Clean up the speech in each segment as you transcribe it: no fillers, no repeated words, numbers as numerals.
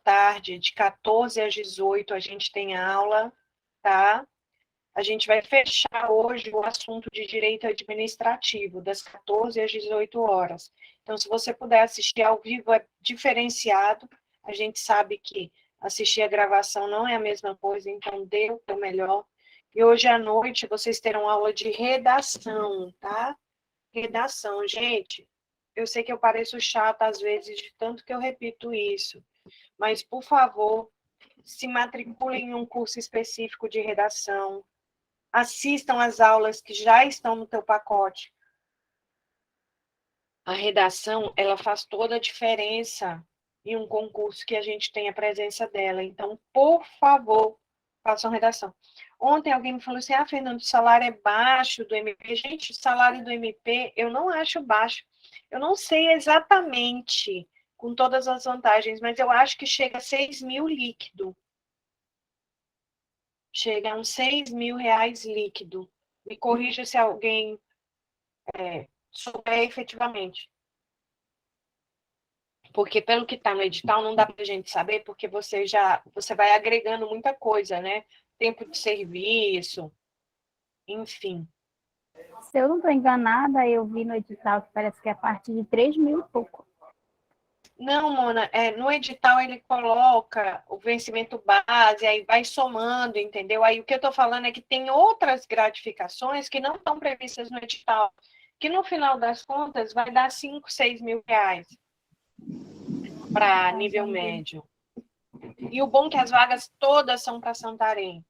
tarde, de 14 às 18, a gente tem aula, tá? A gente vai fechar hoje o assunto de direito administrativo, das 14 às 18 horas. Então, se você puder assistir ao vivo, é diferenciado. A gente sabe que assistir a gravação não é a mesma coisa, então dê o seu melhor. E hoje à noite vocês terão aula de redação, tá? Redação, gente. Eu sei que eu pareço chata às vezes, de tanto que eu repito isso, mas, por favor, se matriculem em um curso específico de redação. Assistam às aulas que já estão no teu pacote. A redação, ela faz toda a diferença em um concurso que a gente tem a presença dela. Então, por favor, façam redação. Ontem alguém me falou assim, Fernando, o salário é baixo do MP. Gente, o salário do MP eu não acho baixo. Eu não sei exatamente com todas as vantagens, mas eu acho que chega a 6 mil líquido. Chega a uns 6 mil reais líquido. Me corrija se alguém souber efetivamente. Porque pelo que está no edital, não dá para a gente saber, porque você vai agregando muita coisa, né? Tempo de serviço, enfim. Se eu não estou enganada, eu vi no edital que parece que é a partir de 3 mil e pouco. Não, Mona, no edital ele coloca o vencimento base, aí vai somando, entendeu? Aí o que eu estou falando é que tem outras gratificações que não estão previstas no edital, que no final das contas vai dar 5, 6 mil reais para nível médio. E o bom é que as vagas todas são para Santarém.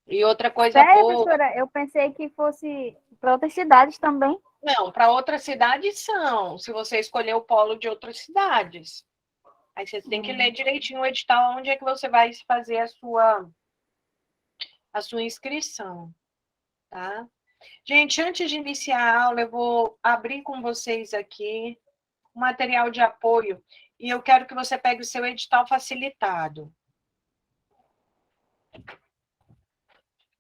E outra coisa Sério, boa... professora, eu pensei que fosse para outras cidades também. Não, para outras cidades são, se você escolher o polo de outras cidades. Aí você tem que ler direitinho o edital, onde é que você vai fazer a sua inscrição, tá? Gente, antes de iniciar a aula, eu vou abrir com vocês aqui o material de apoio e eu quero que você pegue o seu edital facilitado.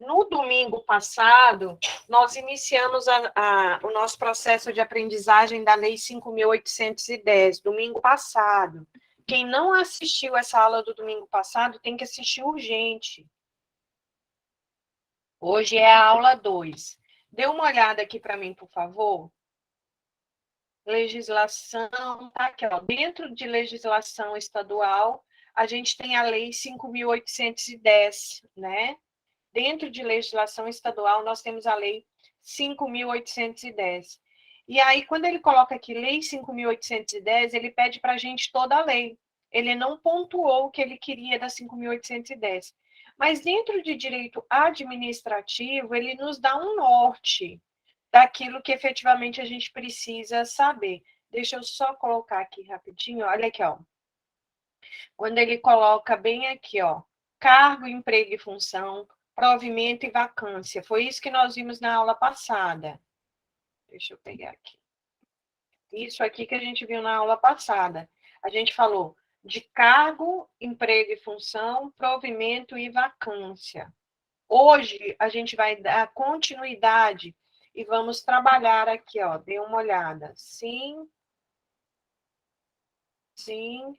No domingo passado, nós iniciamos o nosso processo de aprendizagem da Lei 5.810, domingo passado. Quem não assistiu essa aula do domingo passado, tem que assistir urgente. Hoje é a aula 2. Dê uma olhada aqui para mim, por favor. Legislação, tá aqui, ó. Dentro de legislação estadual, a gente tem a Lei 5.810, né? Dentro de legislação estadual, nós temos a Lei 5.810. E aí, quando ele coloca aqui Lei 5.810, ele pede para a gente toda a lei. Ele não pontuou o que ele queria da 5.810. Mas dentro de direito administrativo, ele nos dá um norte daquilo que efetivamente a gente precisa saber. Deixa eu só colocar aqui rapidinho, olha aqui, ó. Quando ele coloca bem aqui, ó, cargo, emprego e função, provimento e vacância. Foi isso que nós vimos na aula passada. Deixa eu pegar aqui. Isso aqui que a gente viu na aula passada. A gente falou de cargo, emprego e função, provimento e vacância. Hoje, a gente vai dar continuidade e vamos trabalhar aqui, ó. Dê uma olhada. Sim. Sim.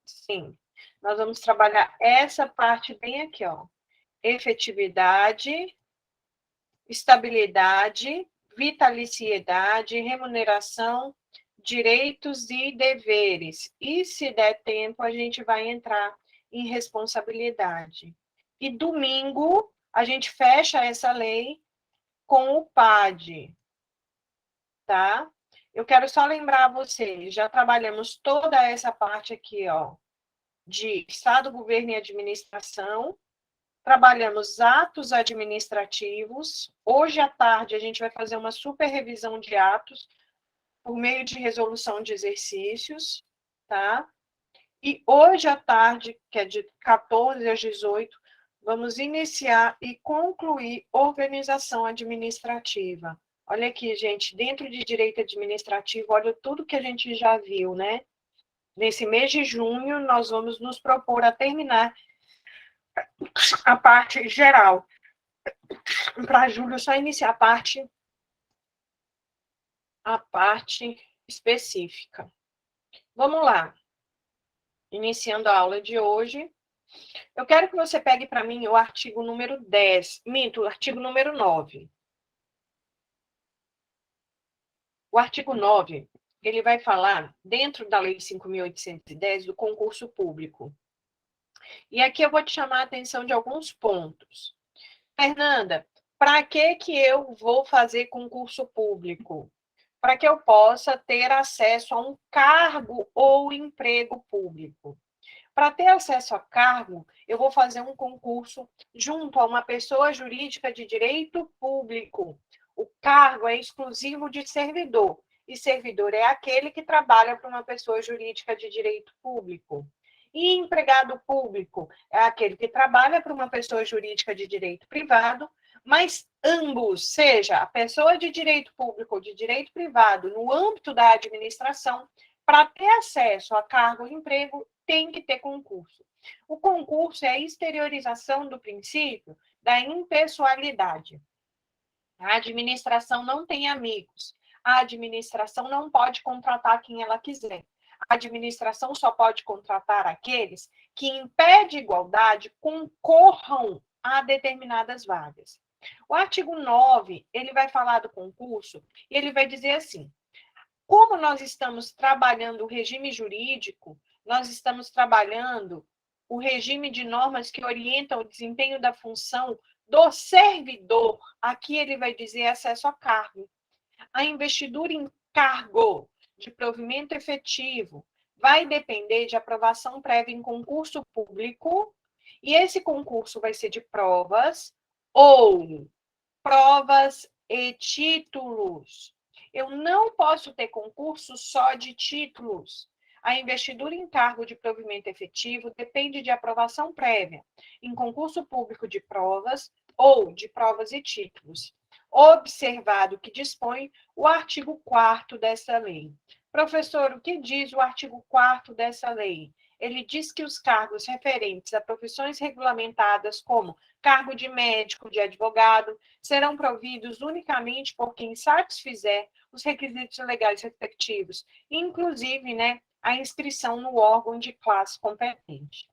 Sim. Nós vamos trabalhar essa parte bem aqui, ó. Efetividade, estabilidade, vitaliciedade, remuneração, direitos e deveres. E, se der tempo, a gente vai entrar em responsabilidade. E domingo, a gente fecha essa lei com o PAD, tá? Eu quero só lembrar vocês, já trabalhamos toda essa parte aqui, ó, de Estado, Governo e Administração, trabalhamos atos administrativos. Hoje à tarde a gente vai fazer uma super revisão de atos por meio de resolução de exercícios, tá? E hoje à tarde, que é de 14 às 18, vamos iniciar e concluir organização administrativa. Olha aqui, gente, dentro de direito administrativo, olha tudo que a gente já viu, né? Nesse mês de junho, nós vamos nos propor a terminar a parte geral. Para julho, só iniciar a parte específica. Vamos lá. Iniciando a aula de hoje, eu quero que você pegue para mim o artigo número 10, o artigo número 9. O artigo 9, ele vai falar, dentro da Lei 5.810, do concurso público. E aqui eu vou te chamar a atenção de alguns pontos. Fernanda, para que eu vou fazer concurso público? Para que eu possa ter acesso a um cargo ou emprego público. Para ter acesso a cargo, eu vou fazer um concurso junto a uma pessoa jurídica de direito público. O cargo é exclusivo de servidor, e servidor é aquele que trabalha para uma pessoa jurídica de direito público. E empregado público é aquele que trabalha para uma pessoa jurídica de direito privado, mas ambos, seja a pessoa de direito público ou de direito privado, no âmbito da administração, para ter acesso a cargo ou emprego, tem que ter concurso. O concurso é a exteriorização do princípio da impessoalidade. A administração não tem amigos. A administração não pode contratar quem ela quiser. A administração só pode contratar aqueles que, em pé de igualdade, concorram a determinadas vagas. O artigo 9, ele vai falar do concurso e ele vai dizer assim: como nós estamos trabalhando o regime jurídico, nós estamos trabalhando o regime de normas que orientam o desempenho da função do servidor. Aqui ele vai dizer acesso a cargo. A investidura em cargo de provimento efetivo vai depender de aprovação prévia em concurso público, e esse concurso vai ser de provas ou provas e títulos. Eu não posso ter concurso só de títulos. A investidura em cargo de provimento efetivo depende de aprovação prévia em concurso público de provas ou de provas e títulos, observado que dispõe o artigo 4º dessa lei. Professor, o que diz o artigo 4º dessa lei? Ele diz que os cargos referentes a profissões regulamentadas, como cargo de médico, de advogado, serão providos unicamente por quem satisfizer os requisitos legais respectivos, inclusive, a inscrição no órgão de classe competente.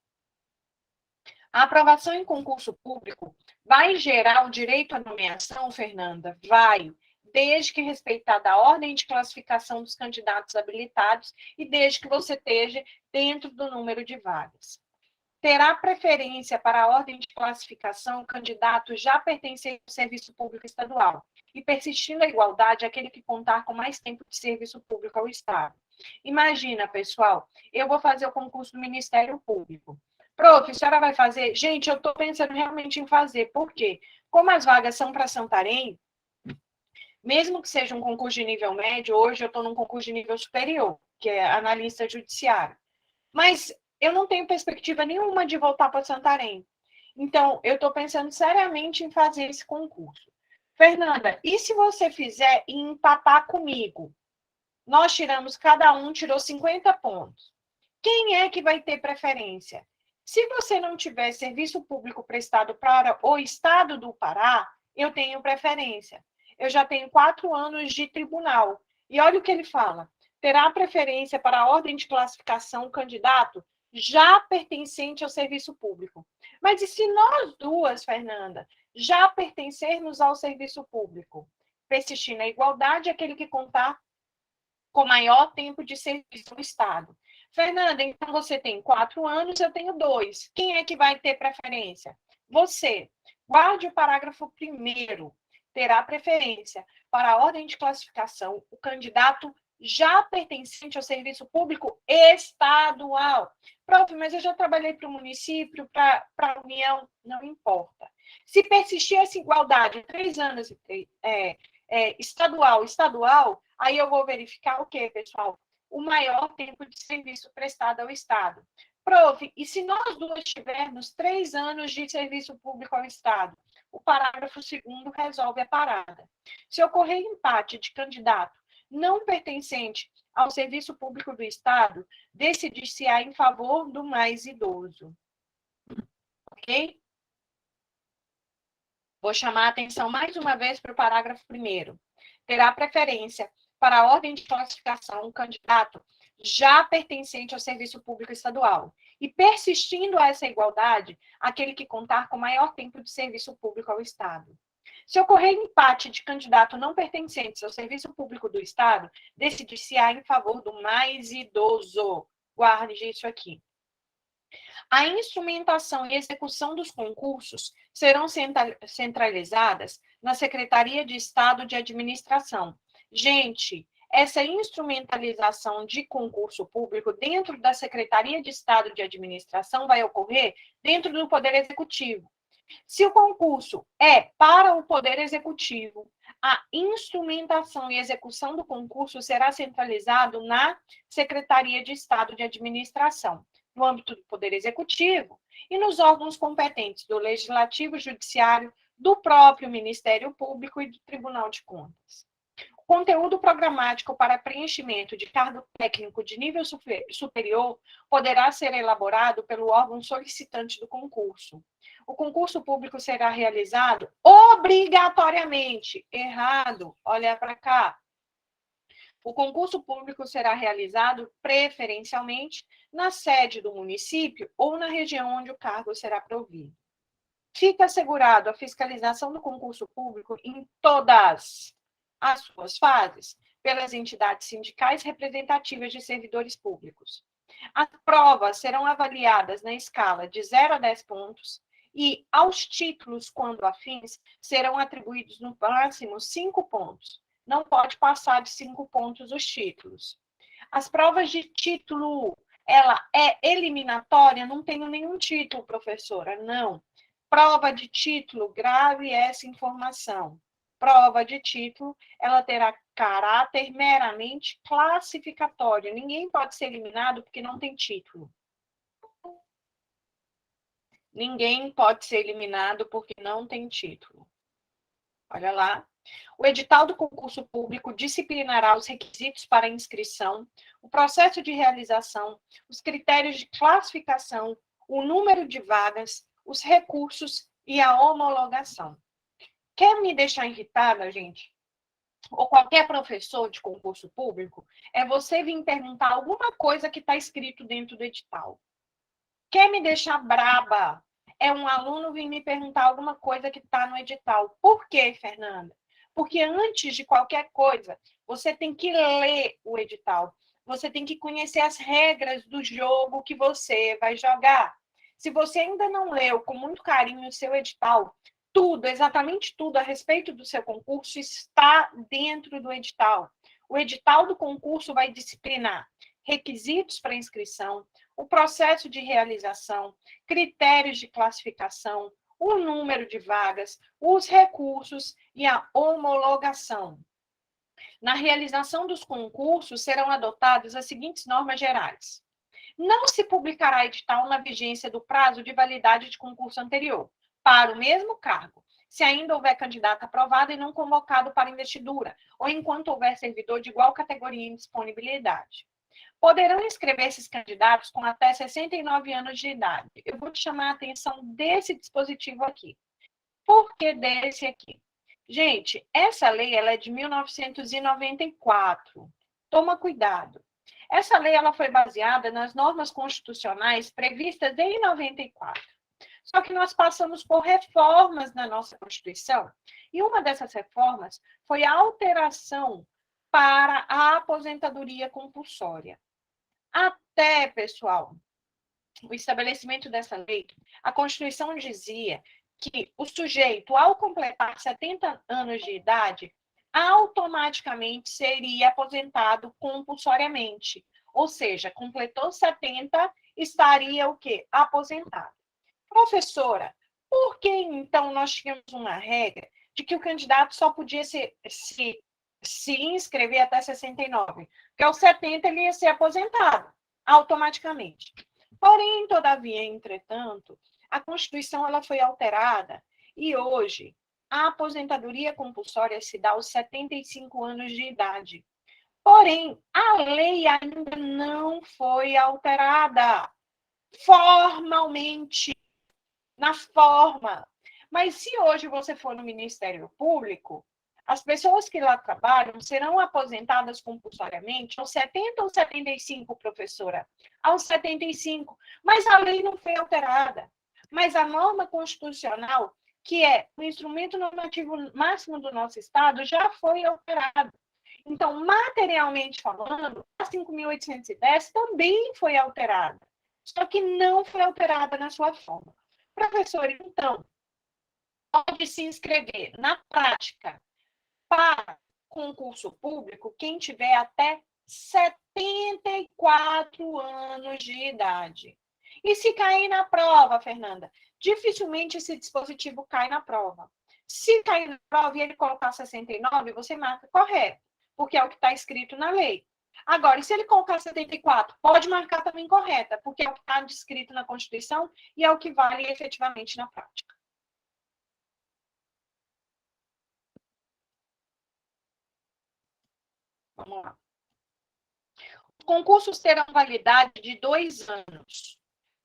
A aprovação em concurso público vai gerar o direito à nomeação, Fernanda? Vai, desde que respeitada a ordem de classificação dos candidatos habilitados e desde que você esteja dentro do número de vagas. Terá preferência para a ordem de classificação o candidato já pertencente ao serviço público estadual e, persistindo a igualdade, aquele que contar com mais tempo de serviço público ao Estado. Imagina, pessoal, eu vou fazer o concurso do Ministério Público. Prof, a senhora vai fazer? Gente, eu estou pensando realmente em fazer. Por quê? Como as vagas são para Santarém, mesmo que seja um concurso de nível médio, hoje eu estou num concurso de nível superior, que é analista judiciário. Mas eu não tenho perspectiva nenhuma de voltar para Santarém. Então, eu estou pensando seriamente em fazer esse concurso. Fernanda, e se você fizer e empatar comigo? Nós tiramos, cada um tirou 50 pontos. Quem é que vai ter preferência? Se você não tiver serviço público prestado para o Estado do Pará, eu tenho preferência. Eu já tenho 4 anos de tribunal. E olha o que ele fala. Terá preferência para a ordem de classificação o candidato já pertencente ao serviço público. Mas e se nós duas, Fernanda, já pertencermos ao serviço público? Persistir na igualdade, aquele que contar com maior tempo de serviço no Estado. Fernanda, então você tem 4 anos, eu tenho 2. Quem é que vai ter preferência? Você. Guarde o parágrafo 1º. Terá preferência para a ordem de classificação o candidato já pertencente ao serviço público estadual. Prof, mas eu já trabalhei para o município, para a União, não importa. Se persistir essa igualdade 3 anos estadual, aí eu vou verificar o quê, pessoal? O maior tempo de serviço prestado ao Estado. Prof, e se nós duas tivermos 3 anos de serviço público ao Estado? O parágrafo 2º resolve a parada. Se ocorrer empate de candidato não pertencente ao serviço público do Estado, decidir-se-á em favor do mais idoso. Ok? Vou chamar a atenção mais uma vez para o parágrafo 1º. Terá preferência para a ordem de classificação um candidato já pertencente ao serviço público estadual, e persistindo essa igualdade, aquele que contar com maior tempo de serviço público ao Estado. Se ocorrer empate de candidato não pertencentes ao serviço público do Estado, decidir-se-á em favor do mais idoso. Guarde isso aqui. A instrumentação e execução dos concursos serão centralizadas na Secretaria de Estado de Administração. Gente, essa instrumentalização de concurso público dentro da Secretaria de Estado de Administração vai ocorrer dentro do Poder Executivo. Se o concurso é para o Poder Executivo, a instrumentação e execução do concurso será centralizado na Secretaria de Estado de Administração, no âmbito do Poder Executivo e nos órgãos competentes do Legislativo, Judiciário, do próprio Ministério Público e do Tribunal de Contas. O conteúdo programático para preenchimento de cargo técnico de nível superior poderá ser elaborado pelo órgão solicitante do concurso. O concurso público será realizado obrigatoriamente. Errado, olha para cá. O concurso público será realizado preferencialmente na sede do município ou na região onde o cargo será provido. Fica assegurado a fiscalização do concurso público em todas as suas fases pelas entidades sindicais representativas de servidores públicos. As provas serão avaliadas na escala de 0 a 10 pontos e, aos títulos, quando afins, serão atribuídos no máximo 5 pontos. Não pode passar de 5 pontos os títulos. As provas de título, ela é eliminatória? Não tenho nenhum título, professora. Não. Prova de título, grave essa informação. Prova de título, ela terá caráter meramente classificatório. Ninguém pode ser eliminado porque não tem título. Ninguém pode ser eliminado porque não tem título. Olha lá. O edital do concurso público disciplinará os requisitos para inscrição, o processo de realização, os critérios de classificação, o número de vagas, os recursos e a homologação. Quer me deixar irritada, gente? Ou qualquer professor de concurso público, é você vir perguntar alguma coisa que está escrito dentro do edital. Quer me deixar braba? É um aluno vir me perguntar alguma coisa que está no edital. Por quê, Fernanda? Porque antes de qualquer coisa, você tem que ler o edital. Você tem que conhecer as regras do jogo que você vai jogar. Se você ainda não leu com muito carinho o seu edital, tudo, exatamente tudo a respeito do seu concurso está dentro do edital. O edital do concurso vai disciplinar requisitos para inscrição, o processo de realização, critérios de classificação, o número de vagas, os recursos e a homologação. Na realização dos concursos serão adotadas as seguintes normas gerais. Não se publicará edital na vigência do prazo de validade de concurso anterior, para o mesmo cargo, se ainda houver candidato aprovado e não convocado para investidura, ou enquanto houver servidor de igual categoria em disponibilidade. Poderão inscrever esses candidatos com até 69 anos de idade. Eu vou te chamar a atenção desse dispositivo aqui. Por que desse aqui? Gente, essa lei ela é de 1994. Toma cuidado. Essa lei ela foi baseada nas normas constitucionais previstas em 94. Só que nós passamos por reformas na nossa Constituição, e uma dessas reformas foi a alteração para a aposentadoria compulsória. Até, pessoal, o estabelecimento dessa lei, a Constituição dizia que o sujeito, ao completar 70 anos de idade, automaticamente seria aposentado compulsoriamente. Ou seja, completou 70, estaria o quê? Aposentado. Professora, por que então nós tínhamos uma regra de que o candidato só podia se inscrever até 69? Porque aos 70 ele ia ser aposentado automaticamente. Porém, todavia, entretanto, a Constituição ela foi alterada e hoje a aposentadoria compulsória se dá aos 75 anos de idade. Porém, a lei ainda não foi alterada formalmente, na forma. Mas se hoje você for no Ministério Público, As pessoas que lá trabalham serão aposentadas compulsoriamente aos 70 ou 75, professora? Aos 75. Mas a lei não foi alterada. Mas a norma constitucional, que é o instrumento normativo máximo do nosso Estado, já foi alterada. Então, materialmente falando, a 5.810 também foi alterada. Só que não foi alterada na sua forma. Professor, então, pode se inscrever na prática para concurso público quem tiver até 74 anos de idade. E se cair na prova, Fernanda, dificilmente esse dispositivo cai na prova. Se cair na prova e ele colocar 69, você marca correto, porque é o que está escrito na lei. Agora, e se ele colocar 74, pode marcar também correta, porque é o que está descrito na Constituição e é o que vale efetivamente na prática. Vamos lá. Os concursos terão validade de 2 anos,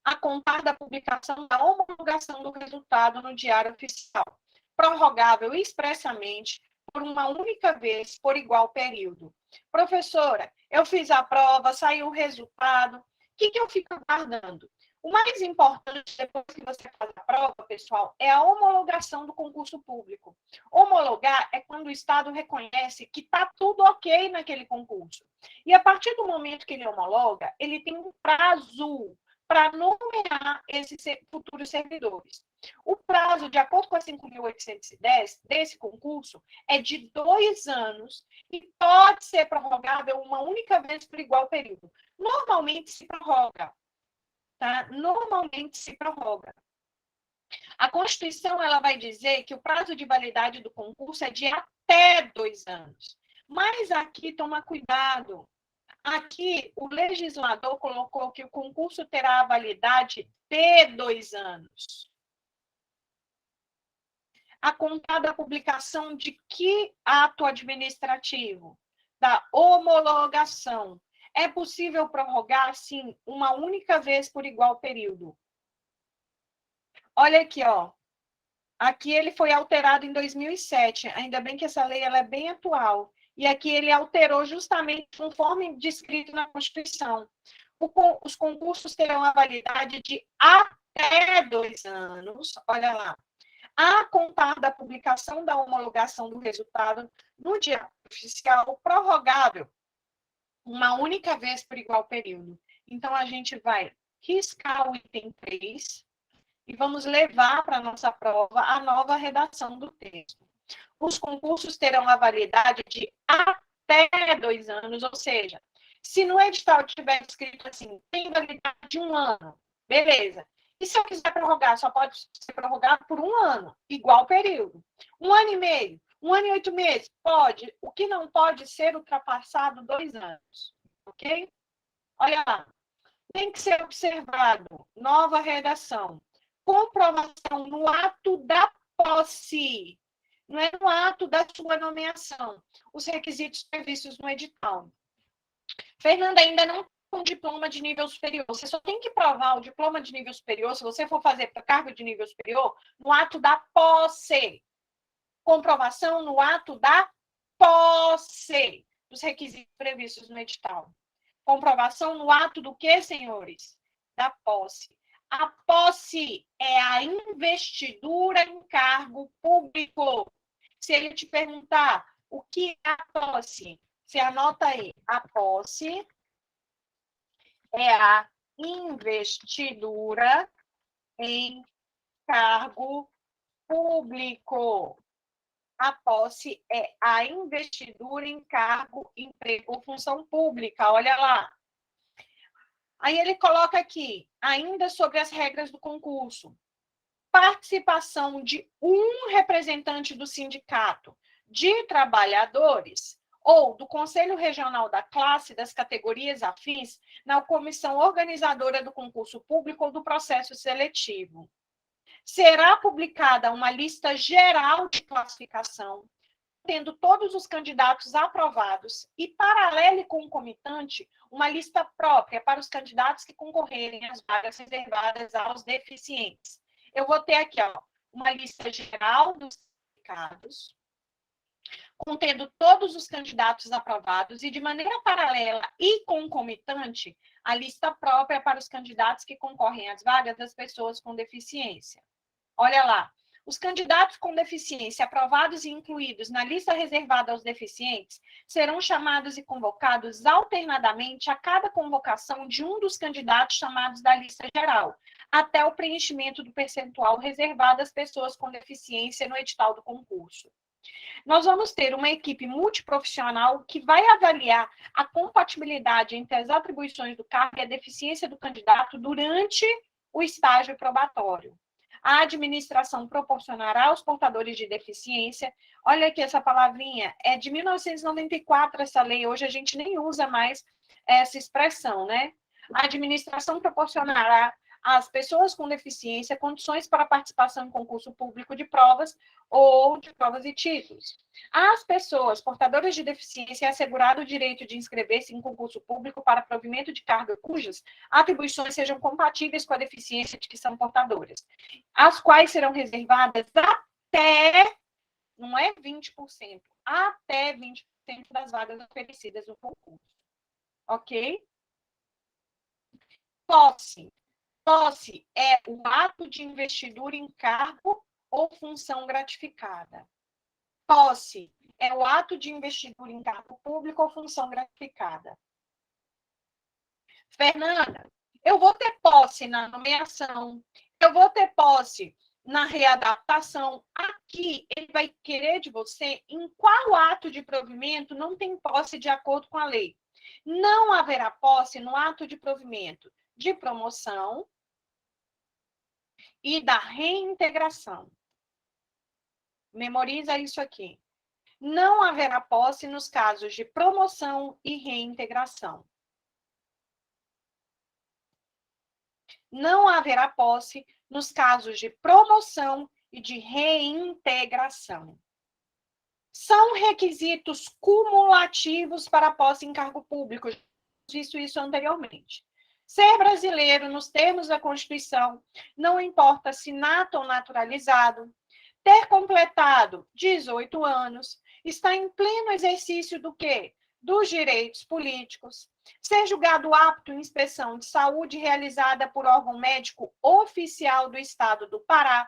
a contar da publicação da homologação do resultado no Diário Oficial, prorrogável expressamente por uma única vez por igual período. Professora, eu fiz a prova, saiu o resultado, o que eu fico aguardando? O mais importante, depois que você faz a prova, pessoal, é a homologação do concurso público. Homologar é quando o Estado reconhece que está tudo ok naquele concurso. E a partir do momento que ele homologa, ele tem um prazo para nomear esses futuros servidores. O prazo, de acordo com a 5.810 desse concurso, é de 2 anos e pode ser prorrogável uma única vez por igual período. Normalmente se prorroga, tá? Normalmente se prorroga. A Constituição ela vai dizer que o prazo de validade do concurso é de até 2 anos. Mas aqui toma cuidado. Aqui, o legislador colocou que o concurso terá a validade de 2 anos. A contar da publicação de que ato administrativo? Da homologação. É possível prorrogar, sim, uma única vez por igual período. Olha aqui, ó. Aqui ele foi alterado em 2007. Ainda bem que essa lei ela é bem atual. E aqui ele alterou justamente conforme descrito na Constituição. Os concursos terão a validade de até 2 anos, olha lá, a contar da publicação da homologação do resultado no Diário Oficial, prorrogável uma única vez por igual período. Então, a gente vai riscar o item 3 e vamos levar para a nossa prova a nova redação do texto. Os concursos terão a validade de até 2 anos, ou seja, se no edital tiver escrito assim, tem validade de 1 ano, beleza. E se eu quiser prorrogar, só pode ser prorrogado por 1 ano, igual período. 1 ano e meio, 1 ano e 8 meses, pode. O que não pode ser ultrapassado 2 anos, ok? Olha lá, tem que ser observado, nova redação, comprovação no ato da posse, não é no ato da sua nomeação, os requisitos previstos no edital. Fernanda, ainda não com diploma de nível superior. Você só tem que provar o diploma de nível superior, se você for fazer para cargo de nível superior, no ato da posse. Comprovação no ato da posse dos requisitos previstos no edital. Comprovação no ato do quê, senhores? Da posse. A posse é a investidura em cargo público. Se ele te perguntar o que é a posse, você anota aí. A posse é a investidura em cargo público. A posse é a investidura em cargo, emprego ou função pública. Olha lá. Aí ele coloca aqui, ainda sobre as regras do concurso. Participação de um representante do sindicato de trabalhadores ou do Conselho Regional da Classe das categorias afins na comissão organizadora do concurso público ou do processo seletivo. Será publicada uma lista geral de classificação, tendo todos os candidatos aprovados e, paralelo e concomitante, uma lista própria para os candidatos que concorrerem às vagas reservadas aos deficientes. Eu vou ter aqui, ó, uma lista geral dos sindicatos, contendo todos os candidatos aprovados e, de maneira paralela e concomitante, a lista própria para os candidatos que concorrem às vagas das pessoas com deficiência. Olha lá, os candidatos com deficiência aprovados e incluídos na lista reservada aos deficientes serão chamados e convocados alternadamente a cada convocação de um dos candidatos chamados da lista geral, até o preenchimento do percentual reservado às pessoas com deficiência no edital do concurso. Nós vamos ter uma equipe multiprofissional que vai avaliar a compatibilidade entre as atribuições do cargo e a deficiência do candidato durante o estágio probatório. A administração proporcionará aos portadores de deficiência, olha aqui essa palavrinha, é de 1994 essa lei, hoje a gente nem usa mais essa expressão, né? A administração proporcionará às pessoas com deficiência condições para participação em concurso público de provas ou de provas e títulos. Às pessoas portadoras de deficiência é assegurado o direito de inscrever-se em concurso público para provimento de cargo cujas atribuições sejam compatíveis com a deficiência de que são portadoras, as quais serão reservadas até, não é 20%, até 20% das vagas oferecidas no concurso. Ok? Posse. Posse é o ato de investidura em cargo ou função gratificada. Posse é o ato de investidura em cargo público ou função gratificada. Fernanda, eu vou ter posse na nomeação, eu vou ter posse na readaptação. Aqui, ele vai querer de você em qual ato de provimento não tem posse de acordo com a lei. Não haverá posse no ato de provimento de promoção e da reintegração. Memoriza isso aqui. Não haverá posse nos casos de promoção e reintegração. Não haverá posse nos casos de promoção e de reintegração. São requisitos cumulativos para a posse em cargo público. Visto isso anteriormente. Ser brasileiro, nos termos da Constituição, não importa se nato ou naturalizado, ter completado 18 anos, estar em pleno exercício do quê? Dos direitos políticos, ser julgado apto em inspeção de saúde realizada por órgão médico oficial do Estado do Pará,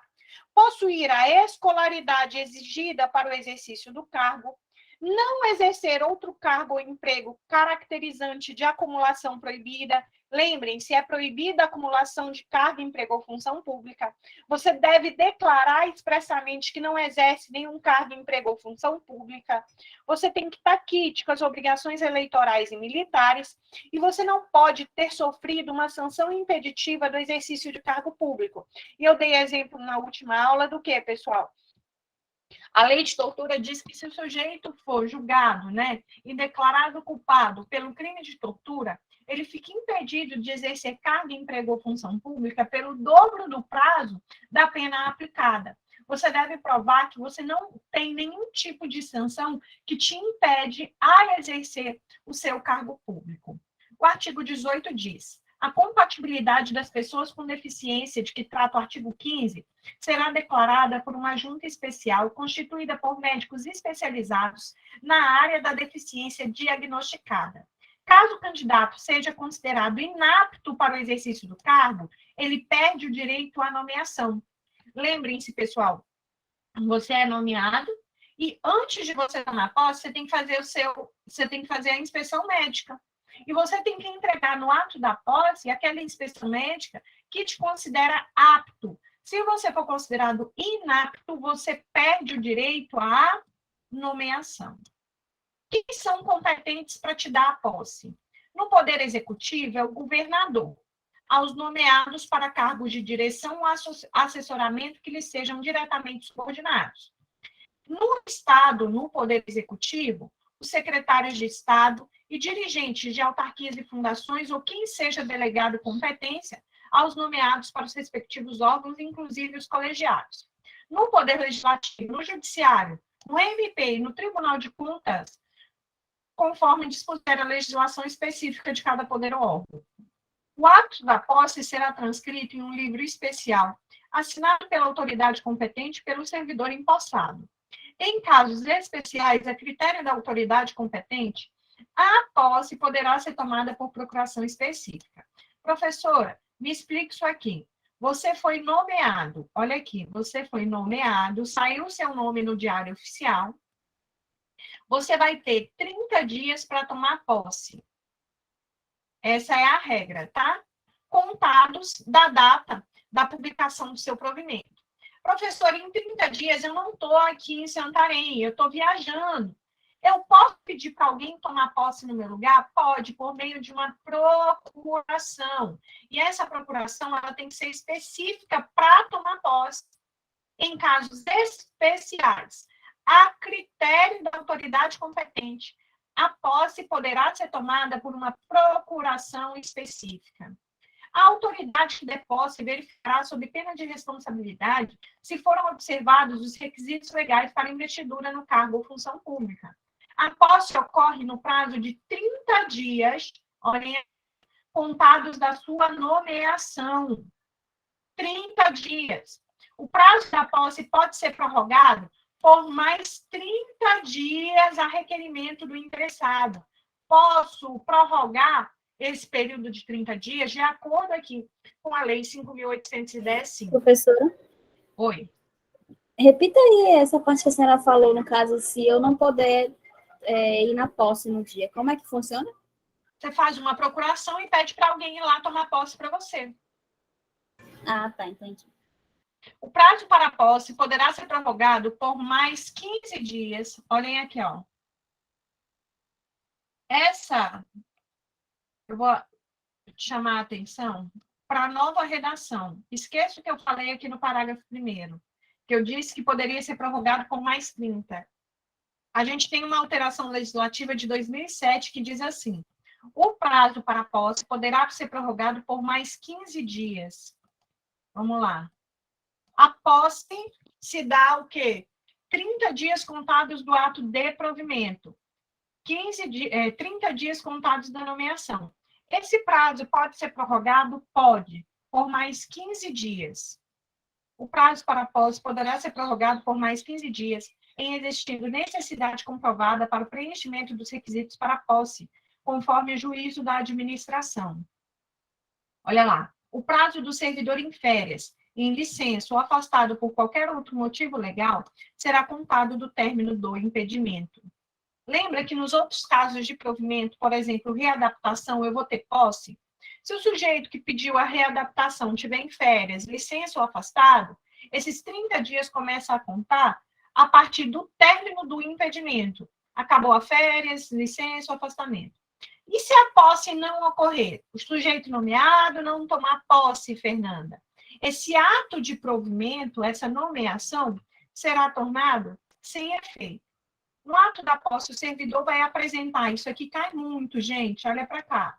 possuir a escolaridade exigida para o exercício do cargo, não exercer outro cargo ou emprego caracterizante de acumulação proibida. Lembrem-se, é proibida a acumulação de cargo, emprego ou função pública. Você deve declarar expressamente que não exerce nenhum cargo, emprego ou função pública. Você tem que estar quite com as obrigações eleitorais e militares e você não pode ter sofrido uma sanção impeditiva do exercício de cargo público. E eu dei exemplo na última aula do que, pessoal? A lei de tortura diz que se o sujeito for julgado, né, e declarado culpado pelo crime de tortura, ele fica impedido de exercer cargo, emprego ou função pública pelo dobro do prazo da pena aplicada. Você deve provar que você não tem nenhum tipo de sanção que te impede a exercer o seu cargo público. O artigo 18 diz: a compatibilidade das pessoas com deficiência de que trata o artigo 15 será declarada por uma junta especial constituída por médicos especializados na área da deficiência diagnosticada. Caso o candidato seja considerado inapto para o exercício do cargo, ele perde o direito à nomeação. Lembrem-se, pessoal, você é nomeado e antes de você tomar posse, você tem que fazer a inspeção médica. E você tem que entregar no ato da posse aquela inspeção médica que te considera apto. Se você for considerado inapto, você perde o direito à nomeação. Quem são competentes para te dar a posse? No Poder Executivo, é o governador. Aos nomeados para cargos de direção ou assessoramento que lhes sejam diretamente subordinados. No Estado, no Poder Executivo, os secretários de Estado e dirigentes de autarquias e fundações ou quem seja delegado competência aos nomeados para os respectivos órgãos, inclusive os colegiados. No Poder Legislativo, no Judiciário, no MP e no Tribunal de Contas, conforme dispuser a legislação específica de cada poder ou órgão. O ato da posse será transcrito em um livro especial, assinado pela autoridade competente pelo servidor empossado. Em casos especiais, a critério da autoridade competente, a posse poderá ser tomada por procuração específica. Professora, me explique isso aqui. Você foi nomeado, olha aqui, você foi nomeado, saiu seu nome no Diário Oficial, você vai ter 30 dias para tomar posse. Essa é a regra, tá? Contados da data da publicação do seu provimento. Professor, em 30 dias eu não estou aqui em Santarém, eu estou viajando. Eu posso pedir para alguém tomar posse no meu lugar? Pode, por meio de uma procuração. E essa procuração ela tem que ser específica para tomar posse. Em casos especiais, a critério da autoridade competente, a posse poderá ser tomada por uma procuração específica. A autoridade que der posse verificará, sob pena de responsabilidade, se foram observados os requisitos legais para investidura no cargo ou função pública. A posse ocorre no prazo de 30 dias, olhem, contados da sua nomeação. 30 dias. O prazo da posse pode ser prorrogado por mais 30 dias a requerimento do interessado. Posso prorrogar esse período de 30 dias de acordo aqui com a Lei 5.810, sim. Professora? Oi. Repita aí essa parte que a senhora falou, no caso, se eu não puder ir na posse no dia. Como é que funciona? Você faz uma procuração e pede para alguém ir lá tomar posse para você. Ah, tá, entendi. O prazo para a posse poderá ser prorrogado por mais 15 dias. Olhem aqui, ó. Eu vou chamar a atenção para a nova redação. Esqueça o que eu falei aqui no parágrafo 1º, que eu disse que poderia ser prorrogado por mais 30. A gente tem uma alteração legislativa de 2007 que diz assim: o prazo para a posse poderá ser prorrogado por mais 15 dias. Vamos lá. A posse se dá o quê? 30 dias contados do ato de provimento. 30 dias contados da nomeação. Esse prazo pode ser prorrogado? Pode, por mais 15 dias. O prazo para a posse poderá ser prorrogado por mais 15 dias, em existindo necessidade comprovada para o preenchimento dos requisitos para a posse, conforme o juízo da administração. Olha lá, o prazo do servidor em férias, em licença ou afastado por qualquer outro motivo legal, será contado do término do impedimento. Lembra que nos outros casos de provimento, por exemplo, readaptação, eu vou ter posse? Se o sujeito que pediu a readaptação tiver em férias, licença ou afastado, esses 30 dias começam a contar a partir do término do impedimento. Acabou a férias, licença ou afastamento. E se a posse não ocorrer? O sujeito nomeado não tomar posse, Fernanda. Esse ato de provimento, essa nomeação, será tornado sem efeito. No ato da posse, o servidor vai apresentar, isso aqui cai muito, gente, olha para cá.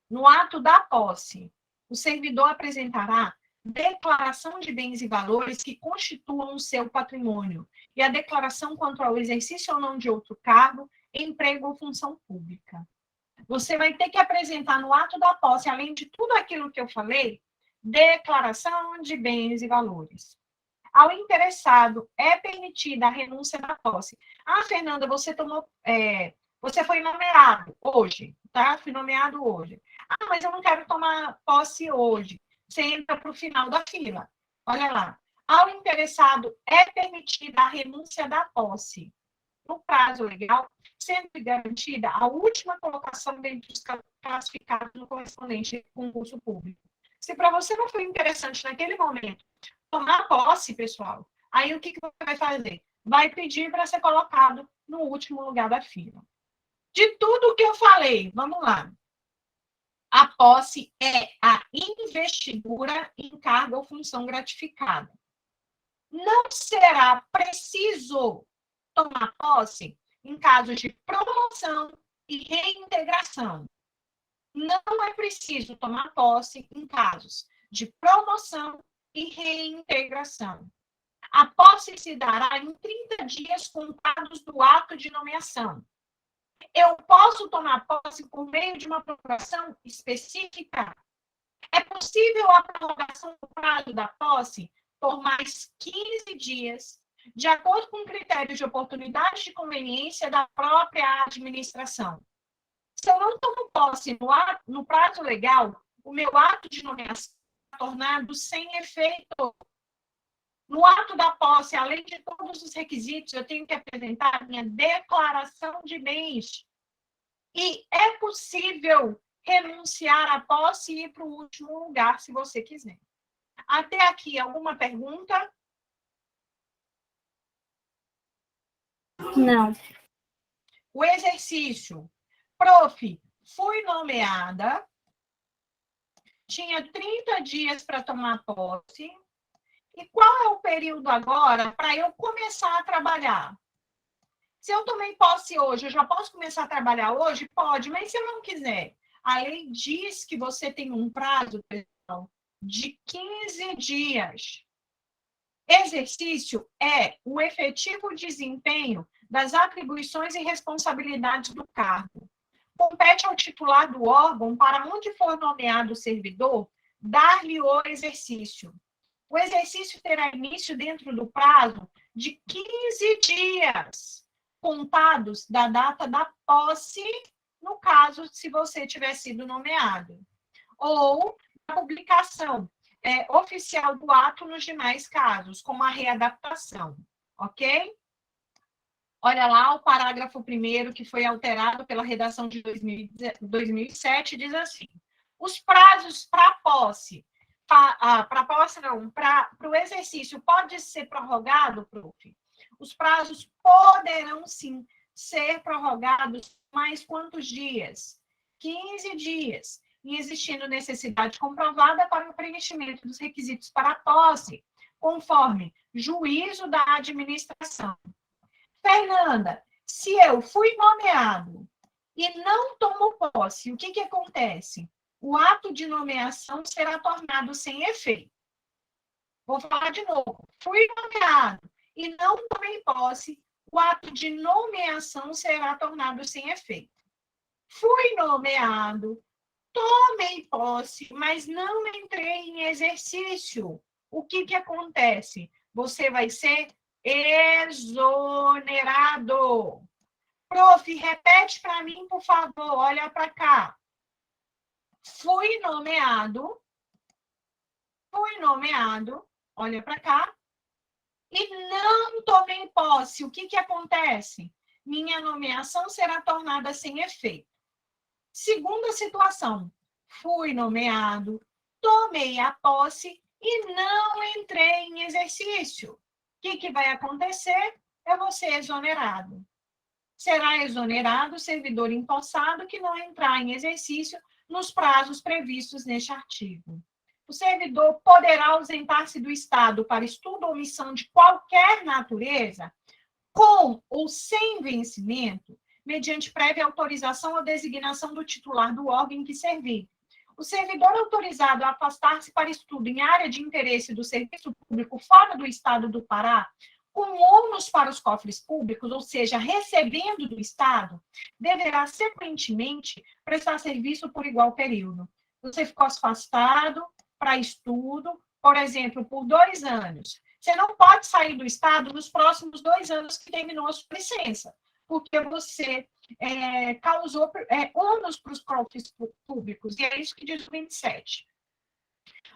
No ato da posse, o servidor apresentará declaração de bens e valores que constituam o seu patrimônio e a declaração quanto ao exercício ou não de outro cargo, emprego ou função pública. Você vai ter que apresentar no ato da posse, além de tudo aquilo que eu falei, declaração de bens e valores. Ao interessado é permitida a renúncia da posse. Ah, Fernanda, você foi nomeado hoje, tá? Fui nomeado hoje. Ah, mas eu não quero tomar posse hoje. Você entra para o final da fila. Olha lá. Ao interessado é permitida a renúncia da posse no prazo legal, sendo garantida a última colocação dentre os classificados no correspondente concurso público. Se para você não foi interessante naquele momento tomar posse, pessoal, aí o que você vai fazer? Vai pedir para ser colocado no último lugar da fila. De tudo o que eu falei, vamos lá. A posse é a investidura em cargo ou função gratificada. Não será preciso tomar posse em casos de promoção e reintegração. Não é preciso tomar posse em casos de promoção e reintegração. A posse se dará em 30 dias contados do ato de nomeação. Eu posso tomar posse por meio de uma procuração específica? É possível a prorrogação do prazo da posse por mais 15 dias, de acordo com critérios de oportunidade de conveniência da própria administração. Se eu não tomo posse no prazo legal, o meu ato de nomeação é tornado sem efeito. No ato da posse, além de todos os requisitos, eu tenho que apresentar minha declaração de bens. E é possível renunciar à posse e ir para o último lugar, se você quiser. Até aqui, alguma pergunta? Não. O exercício. Prof, fui nomeada, tinha 30 dias para tomar posse. E qual é o período agora para eu começar a trabalhar? Se eu tomei posse hoje, eu já posso começar a trabalhar hoje? Pode, mas se eu não quiser? A lei diz que você tem um prazo, pessoal, de 15 dias. Exercício é o efetivo desempenho das atribuições e responsabilidades do cargo. Compete ao titular do órgão, para onde for nomeado o servidor, dar-lhe o exercício. O exercício terá início dentro do prazo de 15 dias, contados da data da posse, no caso, se você tiver sido nomeado, ou a publicação oficial do ato nos demais casos, como a readaptação, ok? Olha lá o parágrafo 1º, que foi alterado pela redação de 2007, diz assim: os prazos para posse, para posse não, para o exercício pode ser prorrogado, prof? Os prazos poderão, sim, ser prorrogados mais quantos dias? 15 dias, e existindo necessidade comprovada para o preenchimento dos requisitos para a posse, conforme juízo da administração. Fernanda, se eu fui nomeado e não tomo posse, o que acontece? O ato de nomeação será tornado sem efeito. Vou falar de novo. Fui nomeado e não tomei posse, o ato de nomeação será tornado sem efeito. Fui nomeado, tomei posse, mas não entrei em exercício. O que acontece? Você vai ser exonerado. Prof, repete para mim, por favor, olha para cá. Fui nomeado, olha para cá, e não tomei posse. O que acontece? Minha nomeação será tornada sem efeito. Segunda situação, fui nomeado, tomei a posse e não entrei em exercício. O que vai acontecer? Eu vou ser exonerado. Será exonerado o servidor empossado que não entrar em exercício nos prazos previstos neste artigo. O servidor poderá ausentar-se do Estado para estudo ou missão de qualquer natureza, com ou sem vencimento, mediante prévia autorização ou designação do titular do órgão em que servir. O servidor autorizado a afastar-se para estudo em área de interesse do serviço público fora do Estado do Pará, com ônus para os cofres públicos, ou seja, recebendo do Estado, deverá sequentemente prestar serviço por igual período. Você ficou afastado para estudo, por exemplo, por 2 anos. Você não pode sair do Estado nos próximos 2 anos que terminou a sua licença, porque você causou ônus para os cofres públicos, e é isso que diz o 27.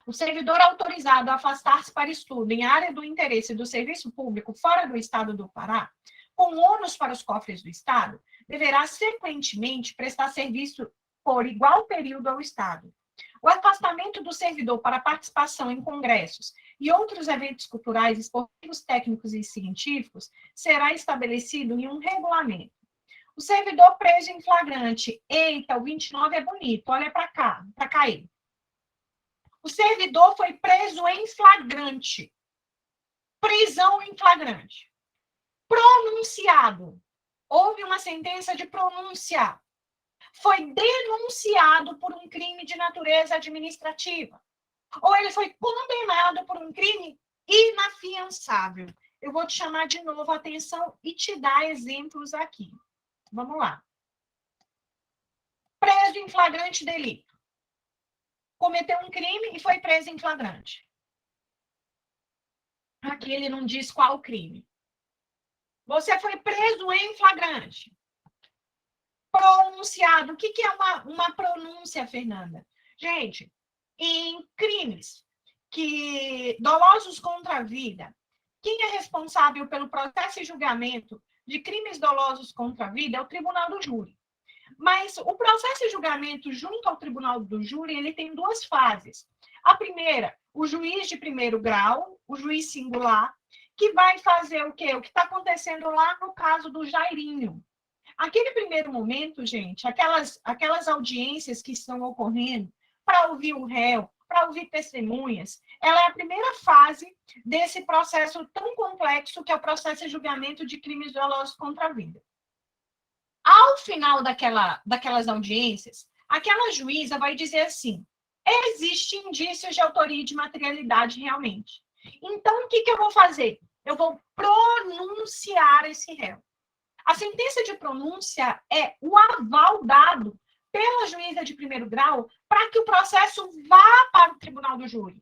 O servidor autorizado a afastar-se para estudo em área do interesse do serviço público fora do Estado do Pará, com ônus para os cofres do Estado, deverá sequentemente prestar serviço por igual período ao Estado. O afastamento do servidor para participação em congressos e outros eventos culturais, esportivos, técnicos e científicos será estabelecido em um regulamento. O servidor preso em flagrante. Eita, o 29 é bonito. Olha para cá, para cair. O servidor foi preso em flagrante. Prisão em flagrante. Pronunciado. Houve uma sentença de pronúncia. Foi denunciado por um crime de natureza administrativa. Ou ele foi condenado por um crime inafiançável. Eu vou te chamar de novo a atenção e te dar exemplos aqui. Vamos lá. Preso em flagrante delito. Cometeu um crime e foi preso em flagrante. Aqui ele não diz qual crime. Você foi preso em flagrante. Pronunciado. O que é uma pronúncia, Fernanda? Gente, em crimes dolosos contra a vida, quem é responsável pelo processo e julgamento de crimes dolosos contra a vida é o tribunal do júri. Mas o processo e julgamento junto ao tribunal do júri, ele tem duas fases. A primeira, o juiz de primeiro grau, o juiz singular, que vai fazer o quê? O que está acontecendo lá no caso do Jairinho. Aquele primeiro momento, gente, aquelas audiências que estão ocorrendo para ouvir o réu, para ouvir testemunhas, ela é a primeira fase desse processo tão complexo que é o processo de julgamento de crimes dolosos contra a vida. Ao final daquelas audiências, aquela juíza vai dizer assim: existem indícios de autoria e de materialidade realmente. Então, o que eu vou fazer? Eu vou pronunciar esse réu. A sentença de pronúncia é o aval dado pela juíza de primeiro grau para que o processo vá para o tribunal do júri.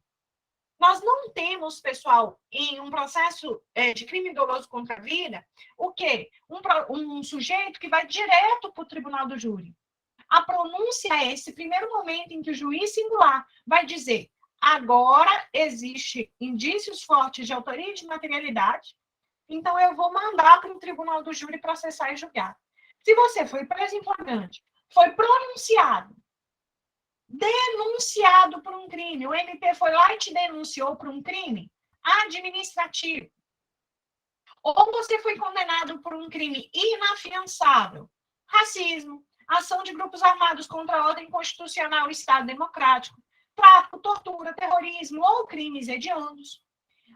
Nós não temos, pessoal, em um processo de crime doloso contra a vida, o quê? Um sujeito que vai direto para o tribunal do júri. A pronúncia é esse primeiro momento em que o juiz singular vai dizer: agora existe indícios fortes de autoria e de materialidade, então eu vou mandar para o tribunal do júri processar e julgar. Se você foi preso em flagrante, foi pronunciado, denunciado por um crime, o MP foi lá e te denunciou por um crime administrativo, ou você foi condenado por um crime inafiançável, racismo, ação de grupos armados contra a ordem constitucional e Estado democrático, tráfico, tortura, terrorismo ou crimes hediondos,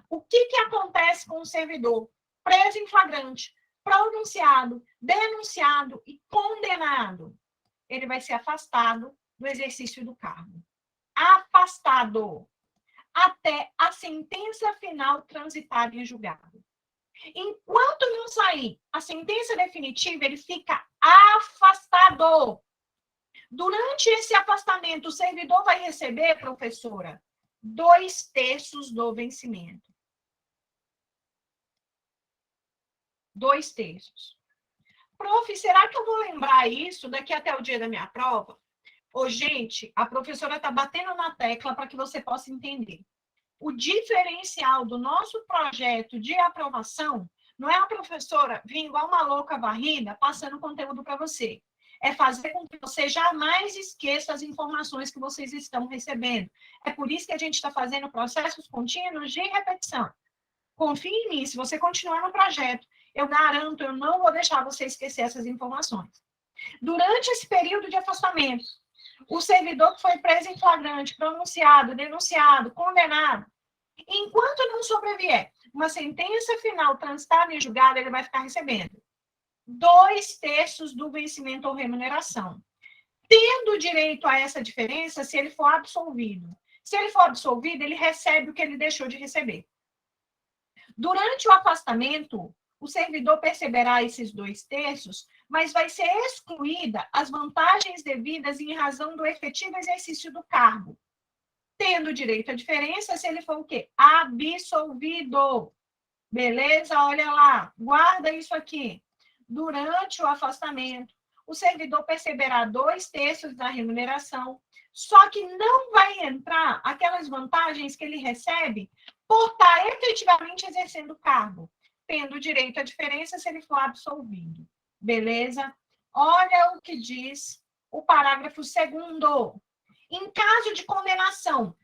o que acontece com o servidor preso em flagrante, pronunciado, denunciado e condenado? Ele vai ser afastado do exercício do cargo. Afastado. Até a sentença final transitada em julgado. Enquanto não sair a sentença definitiva, ele fica afastado. Durante esse afastamento, o servidor vai receber, professora, 2/3 do vencimento. 2/3. Prof, será que eu vou lembrar isso daqui até o dia da minha prova? Ô, gente, a professora está batendo na tecla para que você possa entender. O diferencial do nosso projeto de aprovação não é a professora vir igual uma louca varrida passando conteúdo para você. É fazer com que você jamais esqueça as informações que vocês estão recebendo. É por isso que a gente está fazendo processos contínuos de repetição. Confie em mim, se você continuar no projeto, eu garanto, eu não vou deixar você esquecer essas informações. Durante esse período de afastamento, o servidor que foi preso em flagrante, pronunciado, denunciado, condenado, enquanto não sobrevier uma sentença final transitada em julgado, ele vai ficar recebendo 2/3 do vencimento ou remuneração, tendo direito a essa diferença se ele for absolvido. Se ele for absolvido, ele recebe o que ele deixou de receber. Durante o afastamento, o servidor perceberá esses 2/3, mas vai ser excluída as vantagens devidas em razão do efetivo exercício do cargo, tendo direito à diferença se ele for o quê? Absolvido. Beleza? Olha lá, guarda isso aqui. Durante o afastamento, o servidor perceberá 2/3 da remuneração, só que não vai entrar aquelas vantagens que ele recebe por estar efetivamente exercendo o cargo, tendo direito à diferença se ele for absolvido. Beleza? Olha o que diz o parágrafo 2º. Em caso de condenação,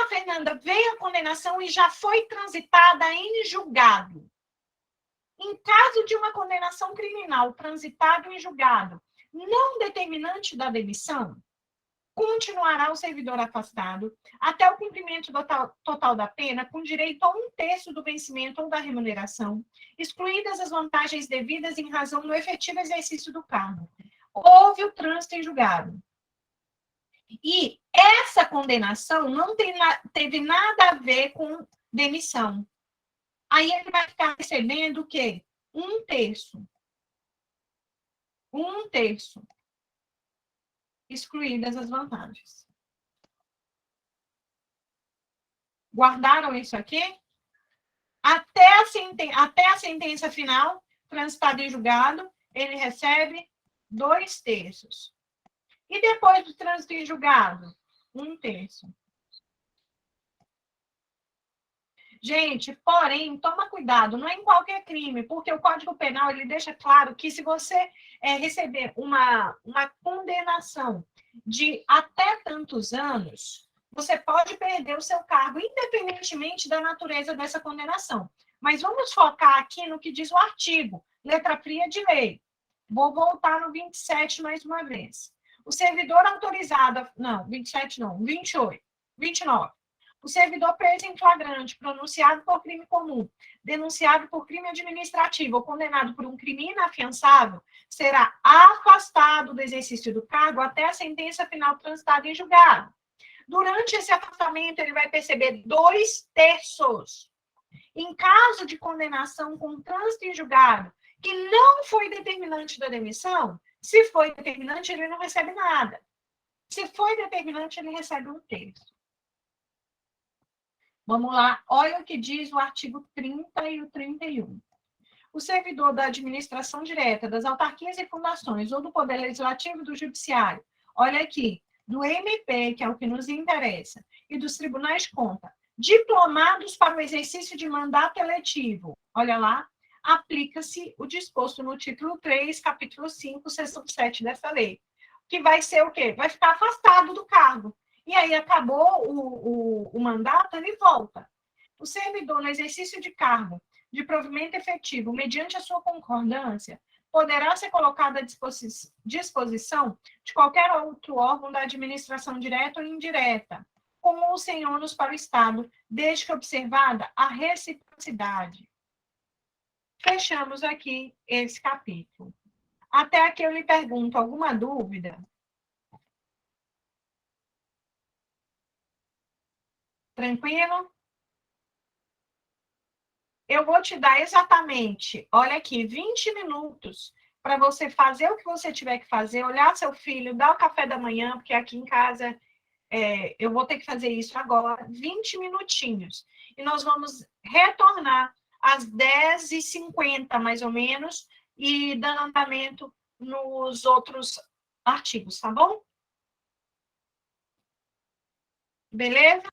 Fernanda, veio a condenação e já foi transitada em julgado. Em caso de uma condenação criminal transitada em julgado, não determinante da demissão, continuará o servidor afastado até o cumprimento total da pena, com direito a 1/3 do vencimento ou da remuneração, excluídas as vantagens devidas em razão do efetivo exercício do cargo. Houve o trânsito em julgado. E essa condenação não teve nada a ver com demissão. Aí ele vai ficar recebendo o quê? 1/3. 1/3. Excluídas as vantagens. Guardaram isso aqui? Até a sentença final, transitado em julgado, ele recebe 2/3. E depois do trânsito em julgado? 1/3. Gente, porém, toma cuidado, não é em qualquer crime, porque o Código Penal ele deixa claro que se você receber uma condenação de até tantos anos, você pode perder o seu cargo, independentemente da natureza dessa condenação. Mas vamos focar aqui no que diz o artigo, letra fria de lei. Vou voltar no 27 mais uma vez. O servidor autorizado, não, 27 não, 28, 29. O servidor preso em flagrante, pronunciado por crime comum, denunciado por crime administrativo ou condenado por um crime inafiançável, será afastado do exercício do cargo até a sentença final transitada em julgado. Durante esse afastamento, ele vai perceber 2/3. Em caso de condenação com trânsito em julgado, que não foi determinante da demissão, se foi determinante, ele não recebe nada. Se foi determinante, ele recebe 1/3. Vamos lá, olha o que diz o artigo 30 e o 31. O servidor da administração direta, das autarquias e fundações, ou do Poder Legislativo e do Judiciário, olha aqui, do MP, que é o que nos interessa, e dos tribunais de conta, diplomados para o exercício de mandato eletivo, olha lá, aplica-se o disposto no título 3, capítulo 5, seção 7 dessa lei, que vai ser o quê? Vai ficar afastado do cargo. E aí acabou o mandato, ele volta. O servidor, no exercício de cargo de provimento efetivo, mediante a sua concordância, poderá ser colocado à disposição de qualquer outro órgão da administração direta ou indireta, com ou sem ônus para o Estado, desde que observada a reciprocidade. Fechamos aqui esse capítulo. Até aqui eu lhe pergunto, alguma dúvida? Tranquilo? Eu vou te dar exatamente, olha aqui, 20 minutos para você fazer o que você tiver que fazer, olhar seu filho, dar o café da manhã, porque aqui em casa eu vou ter que fazer isso agora, 20 minutinhos. E nós vamos retornar às 10h50, mais ou menos, e dando andamento nos outros artigos, tá bom? Beleza?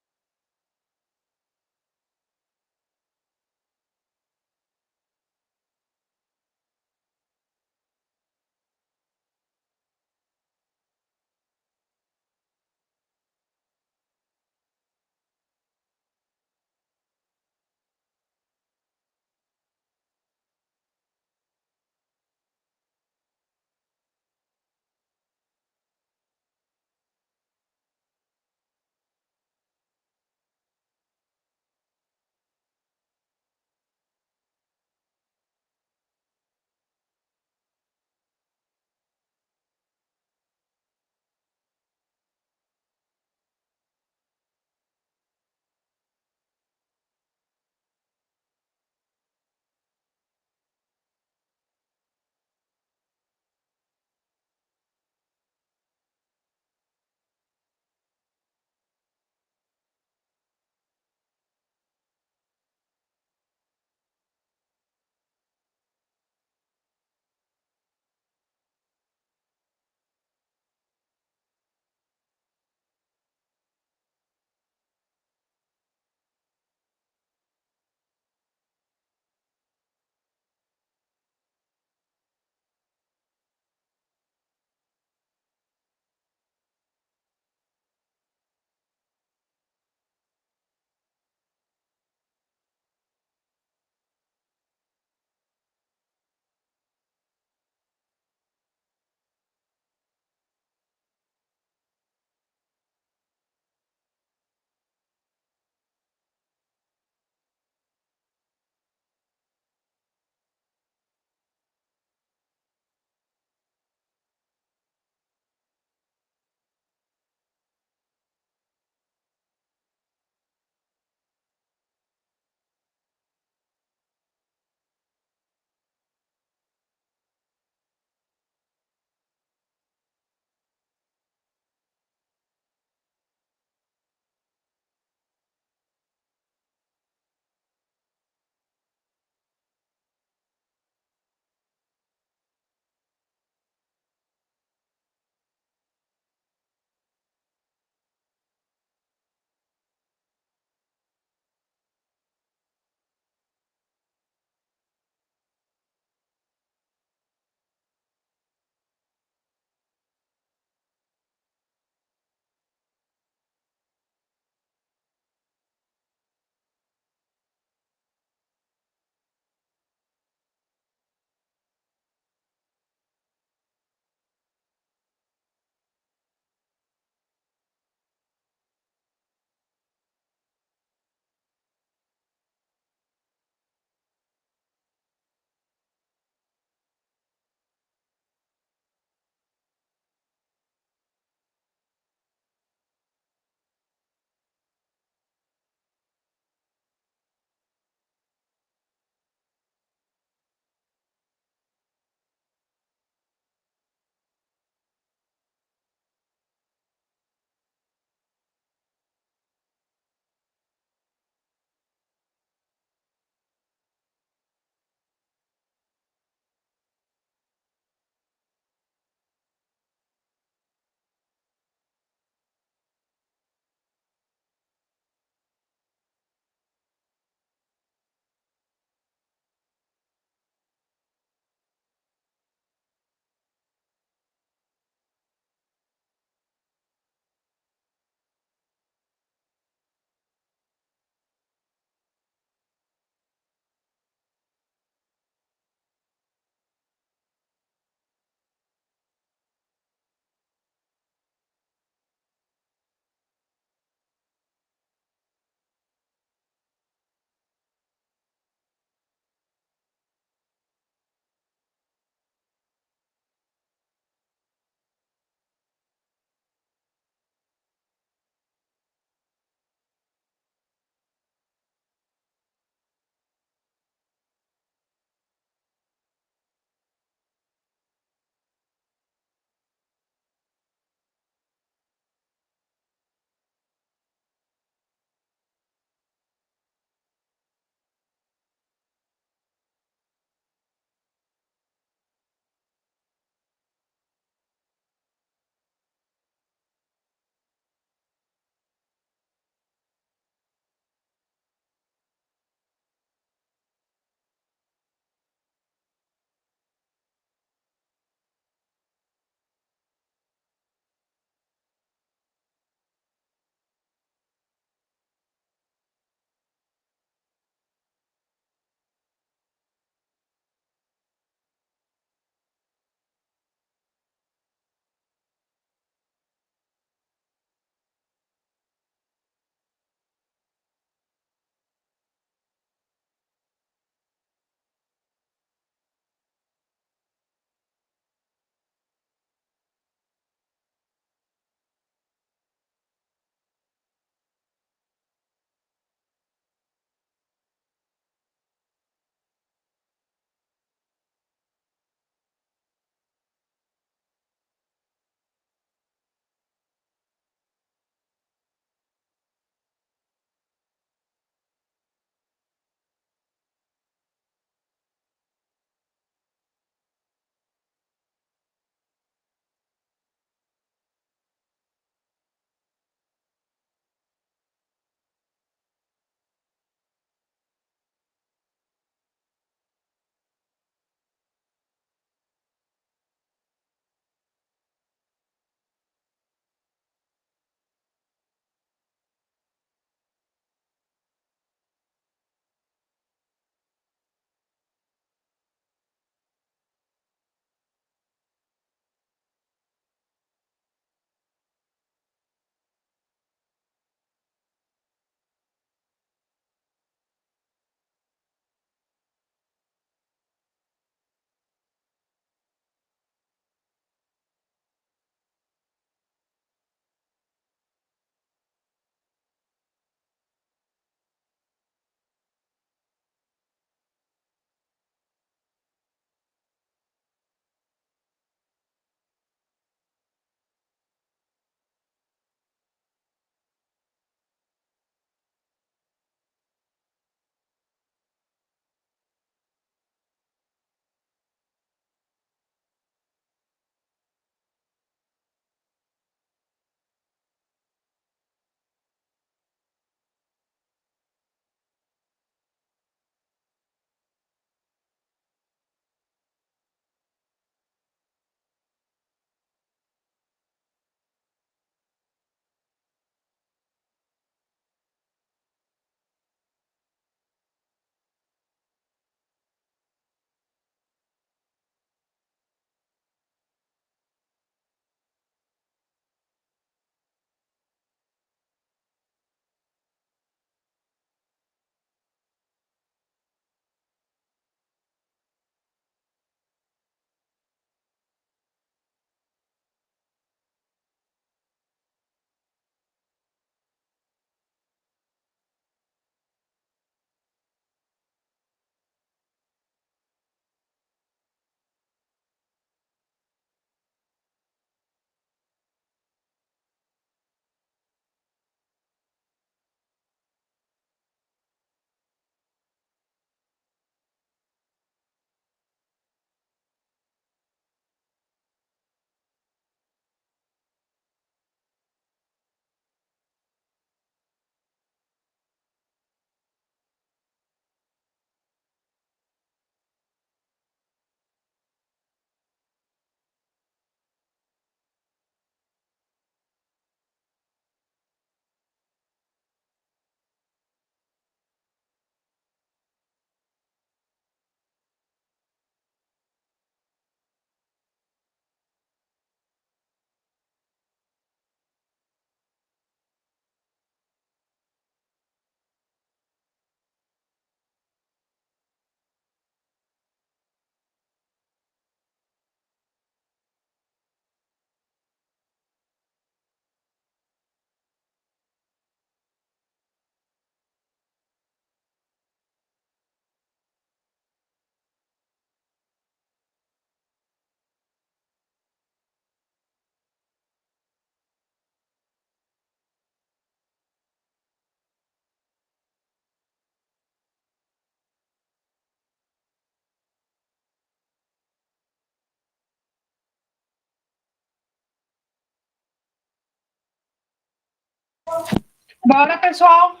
Bora, pessoal!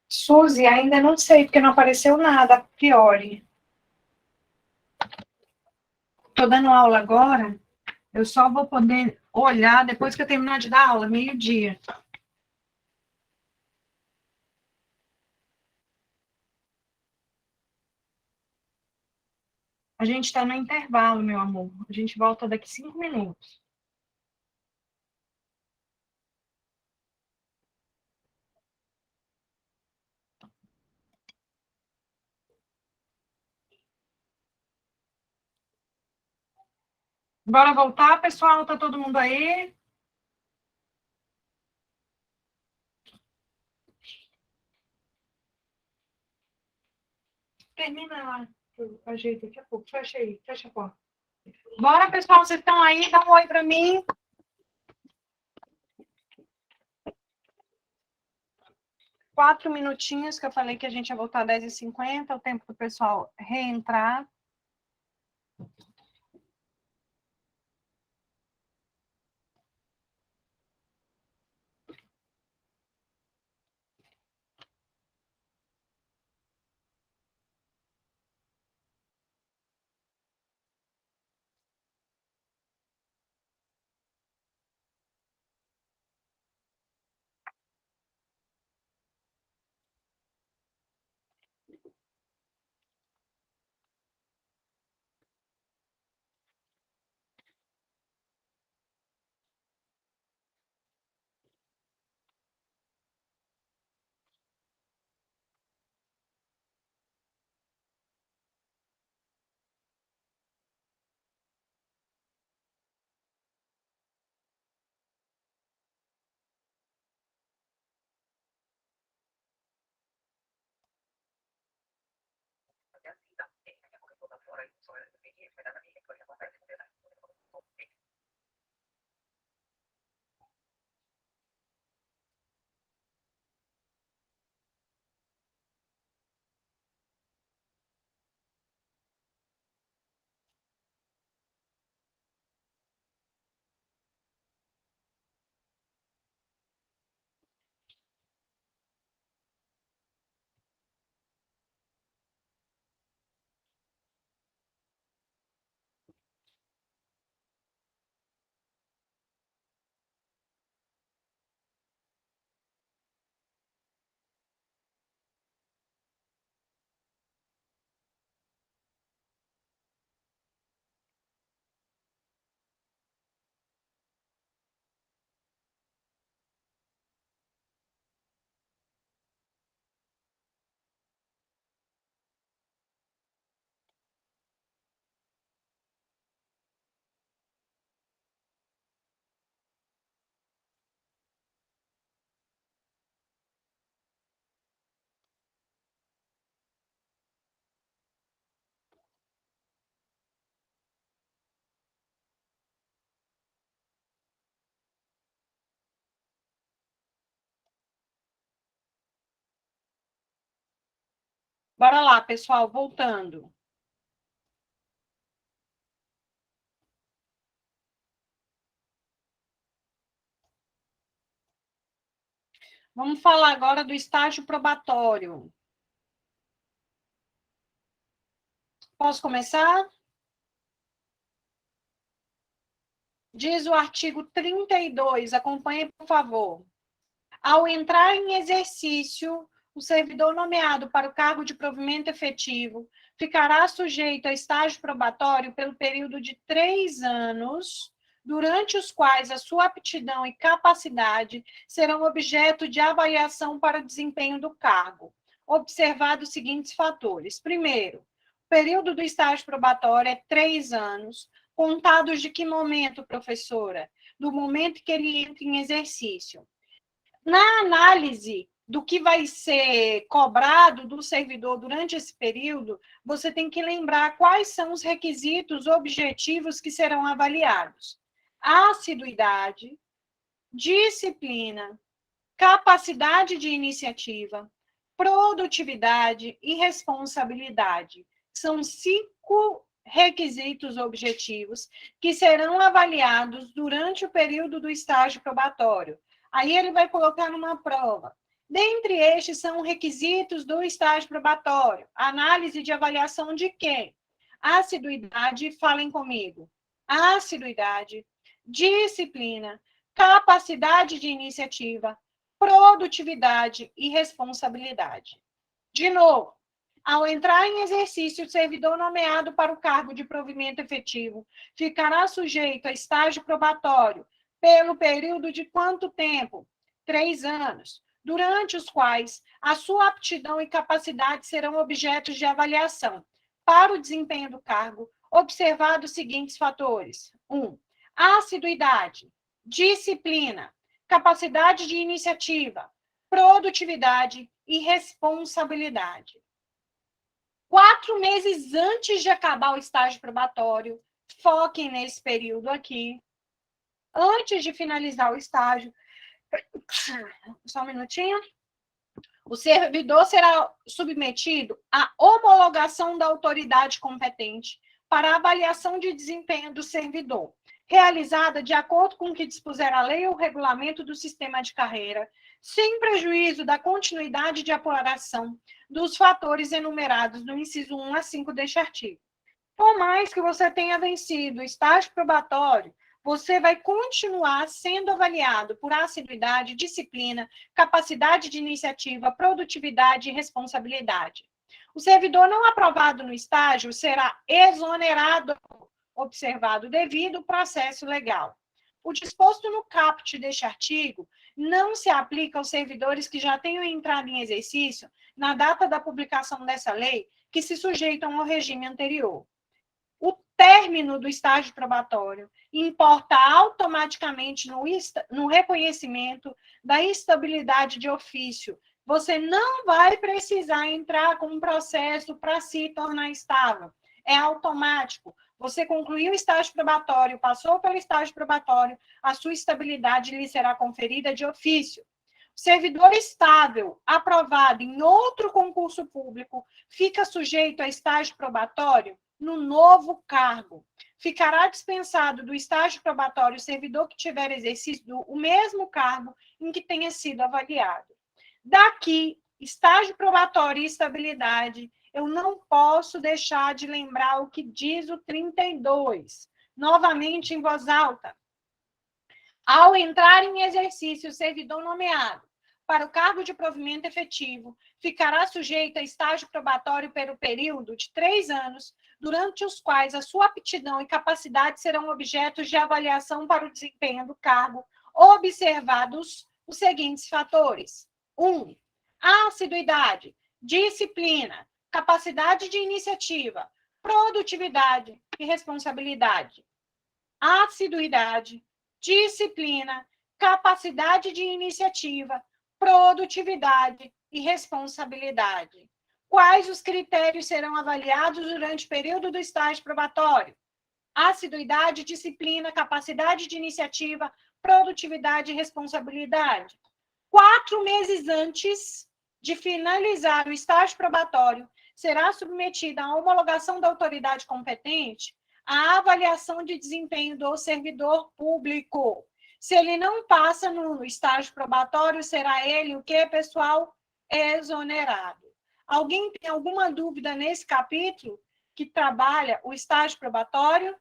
Suzy, ainda não sei, porque não apareceu nada, a priori. Estou dando aula agora, eu só vou poder olhar depois que eu terminar de dar aula, meio-dia. A gente está no intervalo, meu amor. A gente volta daqui 5 minutos. Bora voltar, pessoal? Tá todo mundo aí? Termina lá. Ajeita daqui a pouco. Fecha aí, fecha a porta. Bora, pessoal, vocês estão aí? Dá um oi para mim. 4 minutinhos, que eu falei que a gente ia voltar às 10h50, o tempo do pessoal reentrar. Bora lá, pessoal, voltando. Vamos falar agora do estágio probatório. Posso começar? Diz o artigo 32, acompanhe, por favor. Ao entrar em exercício, o servidor nomeado para o cargo de provimento efetivo ficará sujeito a estágio probatório pelo período de 3 anos, durante os quais a sua aptidão e capacidade serão objeto de avaliação para desempenho do cargo, observados os seguintes fatores. Primeiro, o período do estágio probatório é 3 anos, contados de que momento, professora? Do momento que ele entra em exercício. Na análise do que vai ser cobrado do servidor durante esse período, você tem que lembrar quais são os requisitos objetivos que serão avaliados. Assiduidade, disciplina, capacidade de iniciativa, produtividade e responsabilidade. São 5 requisitos objetivos que serão avaliados durante o período do estágio probatório. Aí ele vai colocar numa prova. Dentre estes são requisitos do estágio probatório. Análise de avaliação de quê? Assiduidade, falem comigo. Assiduidade, disciplina, capacidade de iniciativa, produtividade e responsabilidade. De novo, ao entrar em exercício, o servidor nomeado para o cargo de provimento efetivo ficará sujeito a estágio probatório pelo período de quanto tempo? 3 anos, durante os quais a sua aptidão e capacidade serão objetos de avaliação. Para o desempenho do cargo, observados os seguintes fatores. 1. Assiduidade, disciplina, capacidade de iniciativa, produtividade e responsabilidade. 4 meses antes de acabar o estágio probatório, foquem nesse período aqui. Antes de finalizar o estágio, só um minutinho, o servidor será submetido à homologação da autoridade competente para avaliação de desempenho do servidor, realizada de acordo com o que dispuser a lei ou o regulamento do sistema de carreira, sem prejuízo da continuidade de apuração dos fatores enumerados no inciso 1 a 5 deste artigo. Por mais que você tenha vencido o estágio probatório, você vai continuar sendo avaliado por assiduidade, disciplina, capacidade de iniciativa, produtividade e responsabilidade. O servidor não aprovado no estágio será exonerado, observado devido ao processo legal. O disposto no caput deste artigo não se aplica aos servidores que já tenham entrado em exercício na data da publicação dessa lei, que se sujeitam ao regime anterior. O término do estágio probatório importa automaticamente no reconhecimento da estabilidade de ofício. Você não vai precisar entrar com um processo para se tornar estável. É automático. Você concluiu o estágio probatório, passou pelo estágio probatório, a sua estabilidade lhe será conferida de ofício. O servidor estável, aprovado em outro concurso público, fica sujeito a estágio probatório no novo cargo. Ficará dispensado do estágio probatório o servidor que tiver exercido o mesmo cargo em que tenha sido avaliado. Daqui, estágio probatório e estabilidade, eu não posso deixar de lembrar o que diz o 32, novamente em voz alta. Ao entrar em exercício o servidor nomeado para o cargo de provimento efetivo, ficará sujeito a estágio probatório pelo período de 3 anos, durante os quais a sua aptidão e capacidade serão objetos de avaliação para o desempenho do cargo, observados os seguintes fatores. 1. Assiduidade, disciplina, capacidade de iniciativa, produtividade e responsabilidade. Assiduidade, disciplina, capacidade de iniciativa, produtividade e responsabilidade. Quais os critérios serão avaliados durante o período do estágio probatório? Assiduidade, disciplina, capacidade de iniciativa, produtividade e responsabilidade. 4 meses antes de finalizar o estágio probatório, será submetida à homologação da autoridade competente a avaliação de desempenho do servidor público. Se ele não passa no estágio probatório, será ele o quê, pessoal? Exonerado. Alguém tem alguma dúvida nesse capítulo que trabalha o estágio probatório?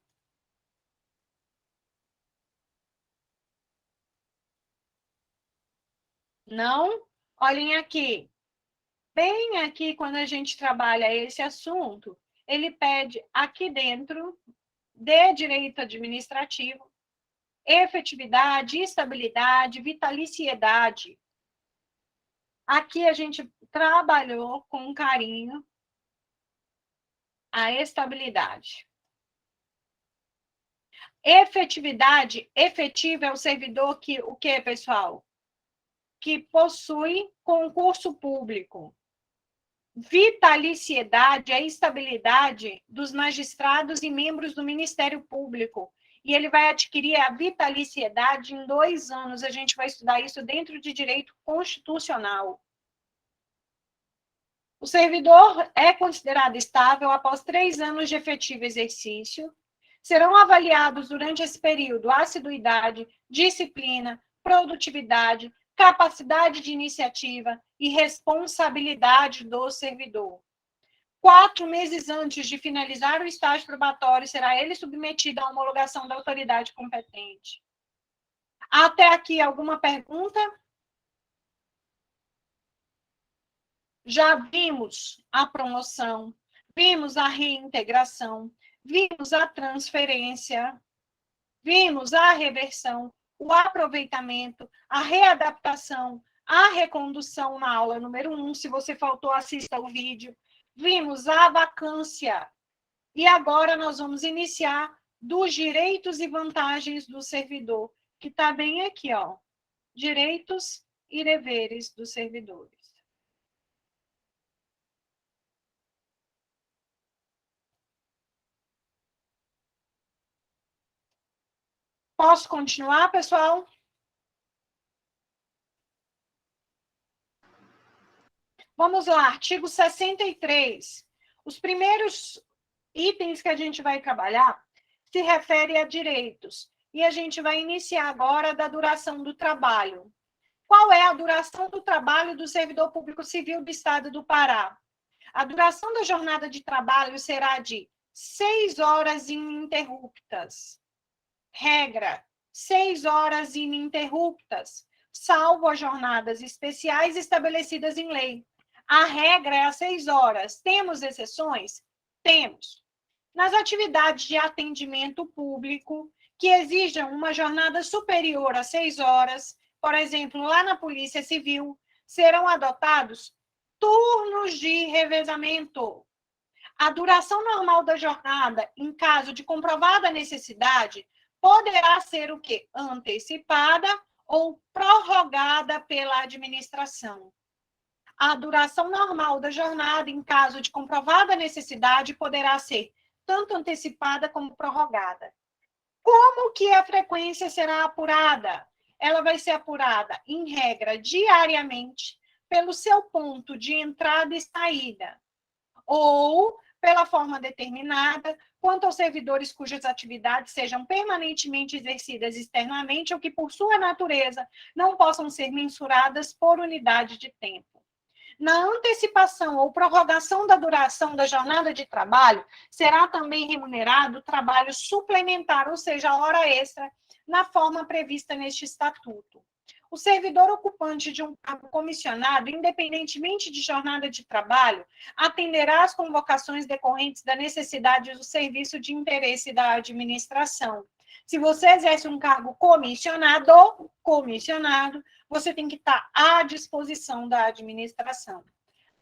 Não? Olhem aqui. Bem aqui, quando a gente trabalha esse assunto, ele pede aqui dentro de direito administrativo, efetividade, estabilidade, vitaliciedade. Aqui a gente trabalhou com carinho a estabilidade. Efetividade, efetivo é o servidor que, o que, pessoal? Que possui concurso público. Vitaliciedade é a estabilidade dos magistrados e membros do Ministério Público e ele vai adquirir a vitaliciedade em 2 anos. A gente vai estudar isso dentro de direito constitucional. O servidor é considerado estável após 3 anos de efetivo exercício. Serão avaliados durante esse período assiduidade, disciplina, produtividade, capacidade de iniciativa e responsabilidade do servidor. 4 meses antes de finalizar o estágio probatório, será ele submetido à homologação da autoridade competente. Até aqui, alguma pergunta? Já vimos a promoção, vimos a reintegração, vimos a transferência, vimos a reversão, o aproveitamento, a readaptação, a recondução na aula número 1. Se você faltou, assista o vídeo. Vimos a vacância. E agora nós vamos iniciar dos direitos e vantagens do servidor, que está bem aqui, ó. Direitos e deveres dos servidores. Posso continuar, pessoal? Vamos lá, artigo 63. Os primeiros itens que a gente vai trabalhar se refere a direitos. E a gente vai iniciar agora da duração do trabalho. Qual é a duração do trabalho do servidor público civil do Estado do Pará? A duração da jornada de trabalho será de 6 horas ininterruptas. Regra, 6 horas ininterruptas, salvo as jornadas especiais estabelecidas em lei. A regra é as 6 horas. Temos exceções? Temos. Nas atividades de atendimento público, que exijam uma jornada superior a 6 horas, por exemplo, lá na Polícia Civil, serão adotados turnos de revezamento. A duração normal da jornada, em caso de comprovada necessidade, poderá ser o quê? Antecipada ou prorrogada pela administração. A duração normal da jornada, em caso de comprovada necessidade, poderá ser tanto antecipada como prorrogada. Como que a frequência será apurada? Ela vai ser apurada, em regra, diariamente, pelo seu ponto de entrada e saída, ou pela forma determinada, quanto aos servidores cujas atividades sejam permanentemente exercidas externamente ou que, por sua natureza, não possam ser mensuradas por unidade de tempo. Na antecipação ou prorrogação da duração da jornada de trabalho, será também remunerado o trabalho suplementar, ou seja, a hora extra, na forma prevista neste estatuto. O servidor ocupante de um cargo comissionado, independentemente de jornada de trabalho, atenderá às convocações decorrentes da necessidade do serviço de interesse da administração. Se você exerce um cargo comissionado, você tem que estar à disposição da administração.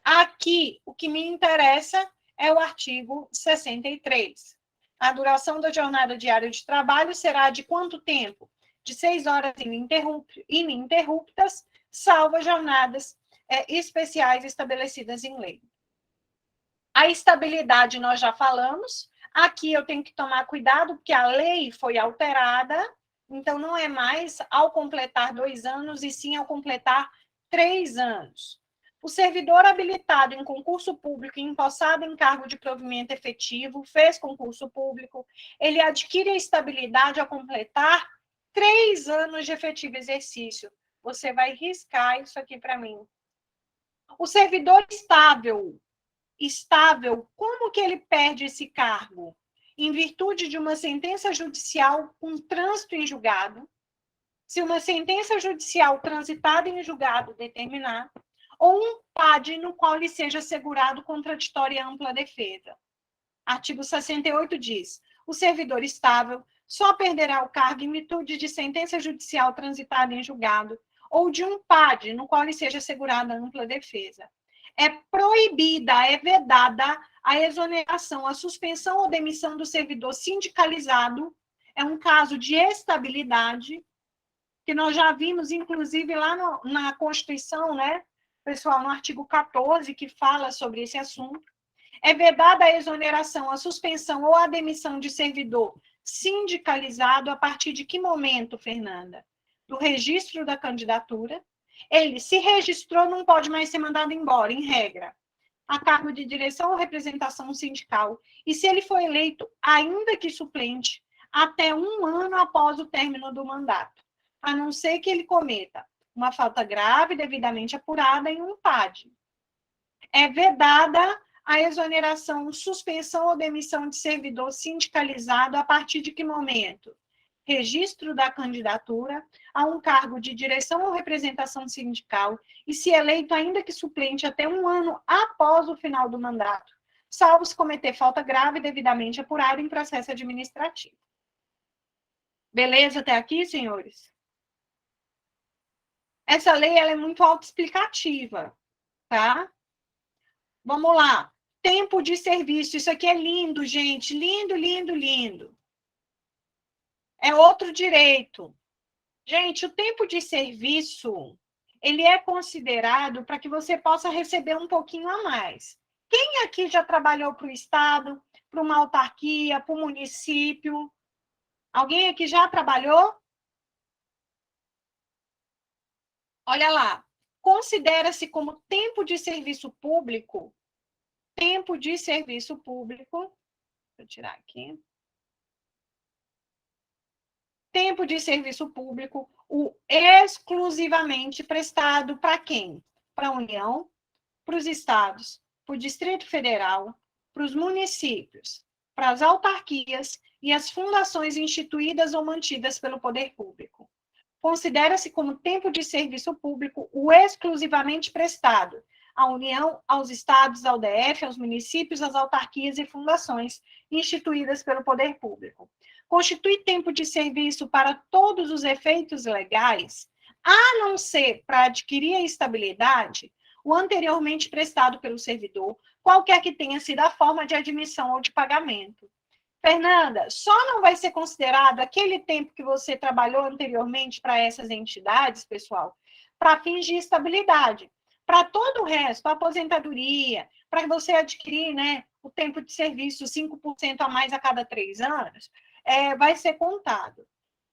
Aqui, o que me interessa é o artigo 63. A duração da jornada diária de trabalho será de quanto tempo? De 6 horas ininterruptas, salvo jornadas especiais estabelecidas em lei. A estabilidade nós já falamos. Aqui eu tenho que tomar cuidado, porque a lei foi alterada, então não é mais ao completar 2 anos, e sim ao completar 3 anos. O servidor habilitado em concurso público e empossado em cargo de provimento efetivo, fez concurso público, ele adquire a estabilidade ao completar 3 anos de efetivo exercício. Você vai riscar isso aqui para mim. O servidor estável, como que ele perde esse cargo? Em virtude de uma sentença judicial com trânsito em julgado, se uma sentença judicial transitada em julgado determinar, ou um PAD no qual lhe seja assegurado contraditória e ampla defesa. Artigo 68 diz: o servidor estável só perderá o cargo em virtude de sentença judicial transitada em julgado ou de um PAD no qual lhe seja assegurada ampla defesa. É proibida, é vedada a exoneração, a suspensão ou demissão do servidor sindicalizado. É um caso de estabilidade, que nós já vimos, inclusive, lá na Constituição, né, pessoal, no artigo 14, que fala sobre esse assunto. É vedada a exoneração, a suspensão ou a demissão de servidor sindicalizado a partir de que momento, Fernanda? Do registro da candidatura. Ele se registrou, não pode mais ser mandado embora, em regra, a cargo de direção ou representação sindical, e se ele for eleito, ainda que suplente, até 1 ano após o término do mandato, a não ser que ele cometa uma falta grave, devidamente apurada em um PAD. É vedada a exoneração, suspensão ou demissão de servidor sindicalizado a partir de que momento? Registro da candidatura a um cargo de direção ou representação sindical e, se eleito, ainda que suplente, até 1 ano após o final do mandato, salvo se cometer falta grave devidamente apurada em processo administrativo. Beleza até aqui, senhores? Essa lei ela é muito autoexplicativa, tá? Vamos lá. Tempo de serviço. Isso aqui é lindo, gente. Lindo, lindo, lindo. É outro direito. Gente, o tempo de serviço, ele é considerado para que você possa receber um pouquinho a mais. Quem aqui já trabalhou para o Estado, para uma autarquia, para o município? Alguém aqui já trabalhou? Olha lá. Considera-se como tempo de serviço público, deixa eu tirar aqui. Tempo de serviço público, o exclusivamente prestado para quem? Para a União, para os estados, para o Distrito Federal, para os municípios, para as autarquias e as fundações instituídas ou mantidas pelo poder público. Considera-se como tempo de serviço público o exclusivamente prestado à União, aos estados, ao DF, aos municípios, às autarquias e fundações instituídas pelo poder público. Constitui tempo de serviço para todos os efeitos legais, a não ser para adquirir a estabilidade, o anteriormente prestado pelo servidor, qualquer que tenha sido a forma de admissão ou de pagamento. Fernanda, só não vai ser considerado aquele tempo que você trabalhou anteriormente para essas entidades, pessoal, para fins de estabilidade. Para todo o resto, a aposentadoria, para você adquirir, né, o tempo de serviço 5% a mais a cada 3 anos, vai ser contado.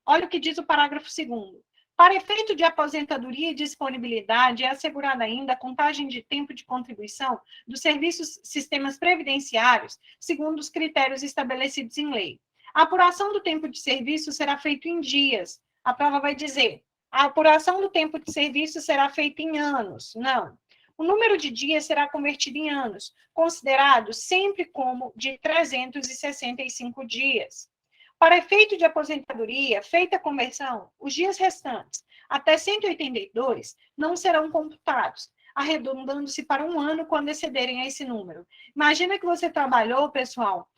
Olha o que diz o parágrafo 2º. Para efeito de aposentadoria e disponibilidade, é assegurada ainda a contagem de tempo de contribuição dos serviços sistemas previdenciários, segundo os critérios estabelecidos em lei. A apuração do tempo de serviço será feita em dias. A prova vai dizer, a apuração do tempo de serviço será feita em anos. Não. O número de dias será convertido em anos, considerado sempre como de 365 dias. Para efeito de aposentadoria, feita a conversão, os dias restantes, até 182, não serão computados, arredondando-se para 1 ano quando excederem a esse número. Imagina que você trabalhou, pessoal,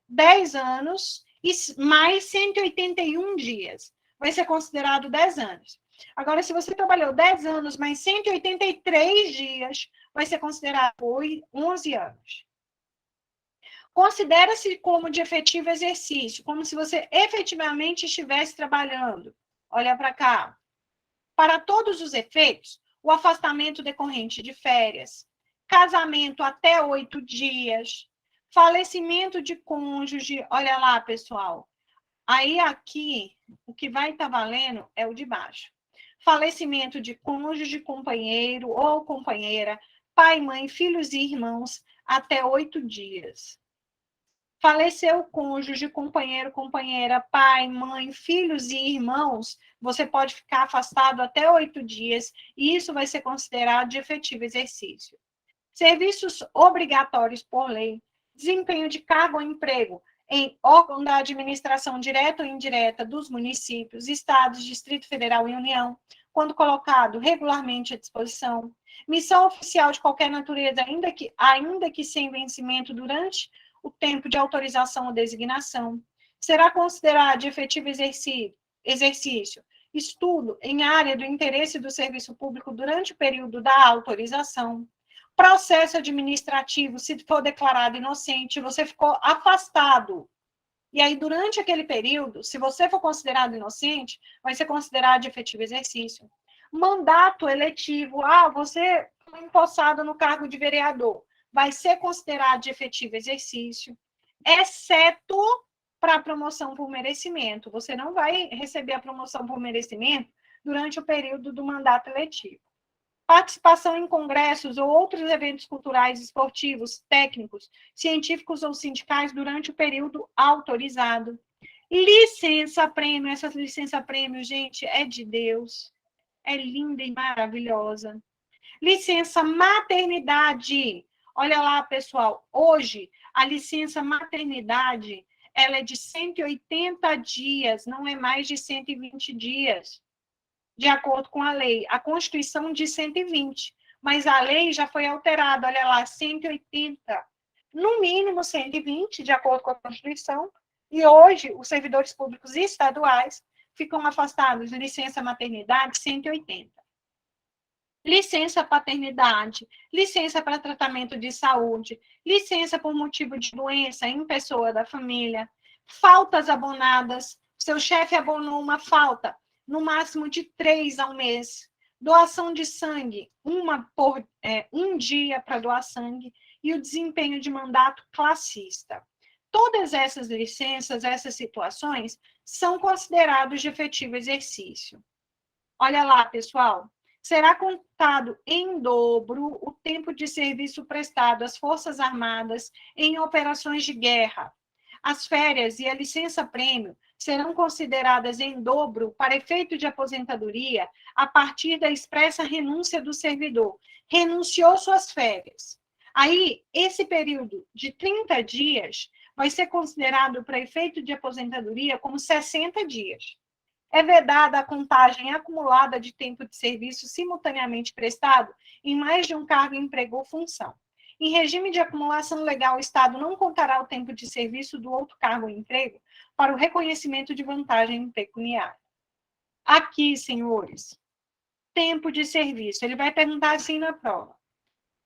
10 anos e mais 181 dias. Vai ser considerado 10 anos. Agora, se você trabalhou 10 anos mais 183 dias, vai ser considerado 11 anos. Considera-se como de efetivo exercício, como se você efetivamente estivesse trabalhando. Olha para cá. Para todos os efeitos, o afastamento decorrente de férias, casamento até 8 dias, falecimento de cônjuge, olha lá, pessoal. Aí aqui, o que vai estar valendo é o de baixo. Falecimento de cônjuge, companheiro ou companheira, pai, mãe, filhos e irmãos, até 8 dias. Faleceu o cônjuge, companheiro, companheira, pai, mãe, filhos e irmãos, você pode ficar afastado até 8 dias, e isso vai ser considerado de efetivo exercício. Serviços obrigatórios por lei, desempenho de cargo ou emprego em órgão da administração direta ou indireta dos municípios, estados, Distrito Federal e União, quando colocado regularmente à disposição. Missão oficial de qualquer natureza, ainda que sem vencimento durante o tempo de autorização ou designação. Será considerado de efetivo exercício estudo em área do interesse do serviço público durante o período da autorização. Processo administrativo, se for declarado inocente, você ficou afastado. E aí, durante aquele período, se você for considerado inocente, vai ser considerado de efetivo exercício. Mandato eletivo, você foi empossado no cargo de vereador, vai ser considerado de efetivo exercício, exceto para a promoção por merecimento. Você não vai receber a promoção por merecimento durante o período do mandato eletivo. Participação em congressos ou outros eventos culturais, esportivos, técnicos, científicos ou sindicais durante o período autorizado. Licença-prêmio, essa licença-prêmio, gente, é de Deus. É linda e maravilhosa. Licença maternidade. Olha lá, pessoal, hoje a licença maternidade, ela é de 180 dias, não é mais de 120 dias, de acordo com a lei. A Constituição diz 120, mas a lei já foi alterada, olha lá, 180. No mínimo 120, de acordo com a Constituição, e hoje os servidores públicos estaduais ficam afastados de licença maternidade 180. Licença paternidade, licença para tratamento de saúde, licença por motivo de doença em pessoa da família, faltas abonadas, seu chefe abonou uma falta, no máximo de 3 ao mês, doação de sangue, um dia para doar sangue, e o desempenho de mandato classista. Todas essas licenças, essas situações, são considerados de efetivo exercício. Olha lá, pessoal, será contado em dobro o tempo de serviço prestado às Forças Armadas em operações de guerra. As férias e a licença-prêmio serão consideradas em dobro para efeito de aposentadoria a partir da expressa renúncia do servidor. Renunciou suas férias. Aí, esse período de 30 dias vai ser considerado para efeito de aposentadoria como 60 dias. É vedada a contagem acumulada de tempo de serviço simultaneamente prestado em mais de um cargo, emprego ou função. Em regime de acumulação legal, o Estado não contará o tempo de serviço do outro cargo ou emprego para o reconhecimento de vantagem pecuniária. Aqui, senhores, tempo de serviço. Ele vai perguntar assim na prova.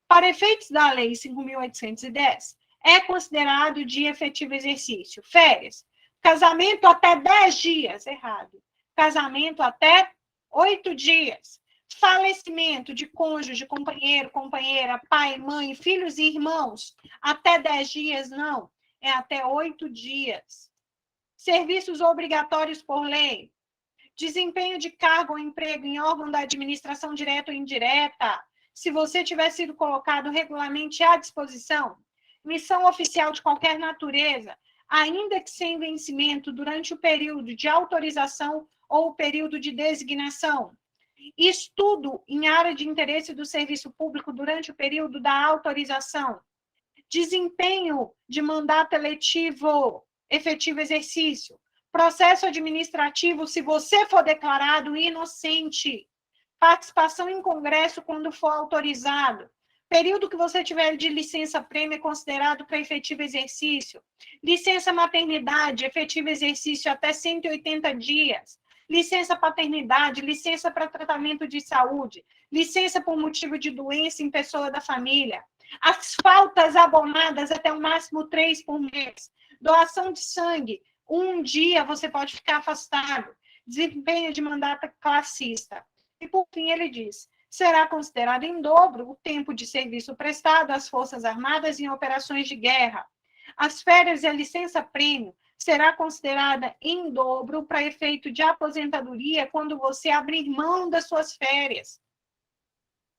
Para efeitos da Lei 5.810, é considerado de efetivo exercício férias, casamento até 10 dias, errado, casamento até 8 dias, falecimento de cônjuge, companheiro, companheira, pai, mãe, filhos e irmãos, até 10 dias, não, é até 8 dias. Serviços obrigatórios por lei, desempenho de cargo ou emprego em órgão da administração direta ou indireta, se você tiver sido colocado regularmente à disposição, missão oficial de qualquer natureza, ainda que sem vencimento durante o período de autorização ou o período de designação, estudo em área de interesse do serviço público durante o período da autorização, desempenho de mandato eletivo, efetivo exercício, processo administrativo, se você for declarado inocente, participação em congresso quando for autorizado, período que você tiver de licença-prêmio é considerado para efetivo exercício, licença maternidade, efetivo exercício até 180 dias, licença paternidade, licença para tratamento de saúde, licença por motivo de doença em pessoa da família, as faltas abonadas até o máximo 3 por mês, doação de sangue, um dia você pode ficar afastado, desempenho de mandato classista. E, por fim, ele diz, será considerado em dobro o tempo de serviço prestado às Forças Armadas em operações de guerra. As férias e a licença-prêmio será considerada em dobro para efeito de aposentadoria quando você abrir mão das suas férias.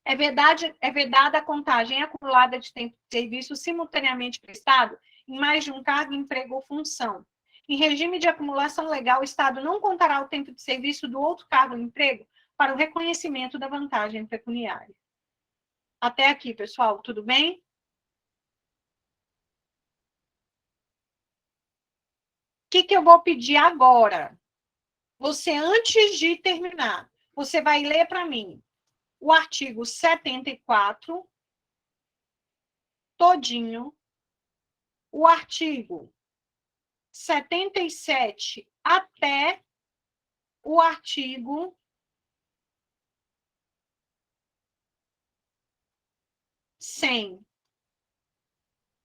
É vedada a contagem acumulada de tempo de serviço simultaneamente prestado em mais de um cargo, emprego ou função. Em regime de acumulação legal, o Estado não contará o tempo de serviço do outro cargo ou emprego para o reconhecimento da vantagem pecuniária. Até aqui, pessoal, tudo bem? O que eu vou pedir agora? Você, antes de terminar, você vai ler para mim o artigo 74, todinho, o artigo 77 até o artigo 100.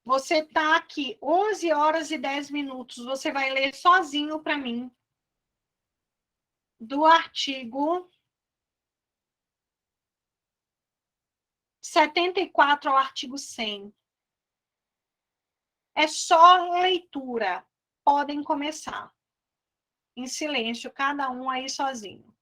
Você está aqui 11 horas e 10 minutos. Você vai ler sozinho para mim do artigo 74 ao artigo 100. É só leitura. podem começar. Em silêncio, cada um aí sozinho.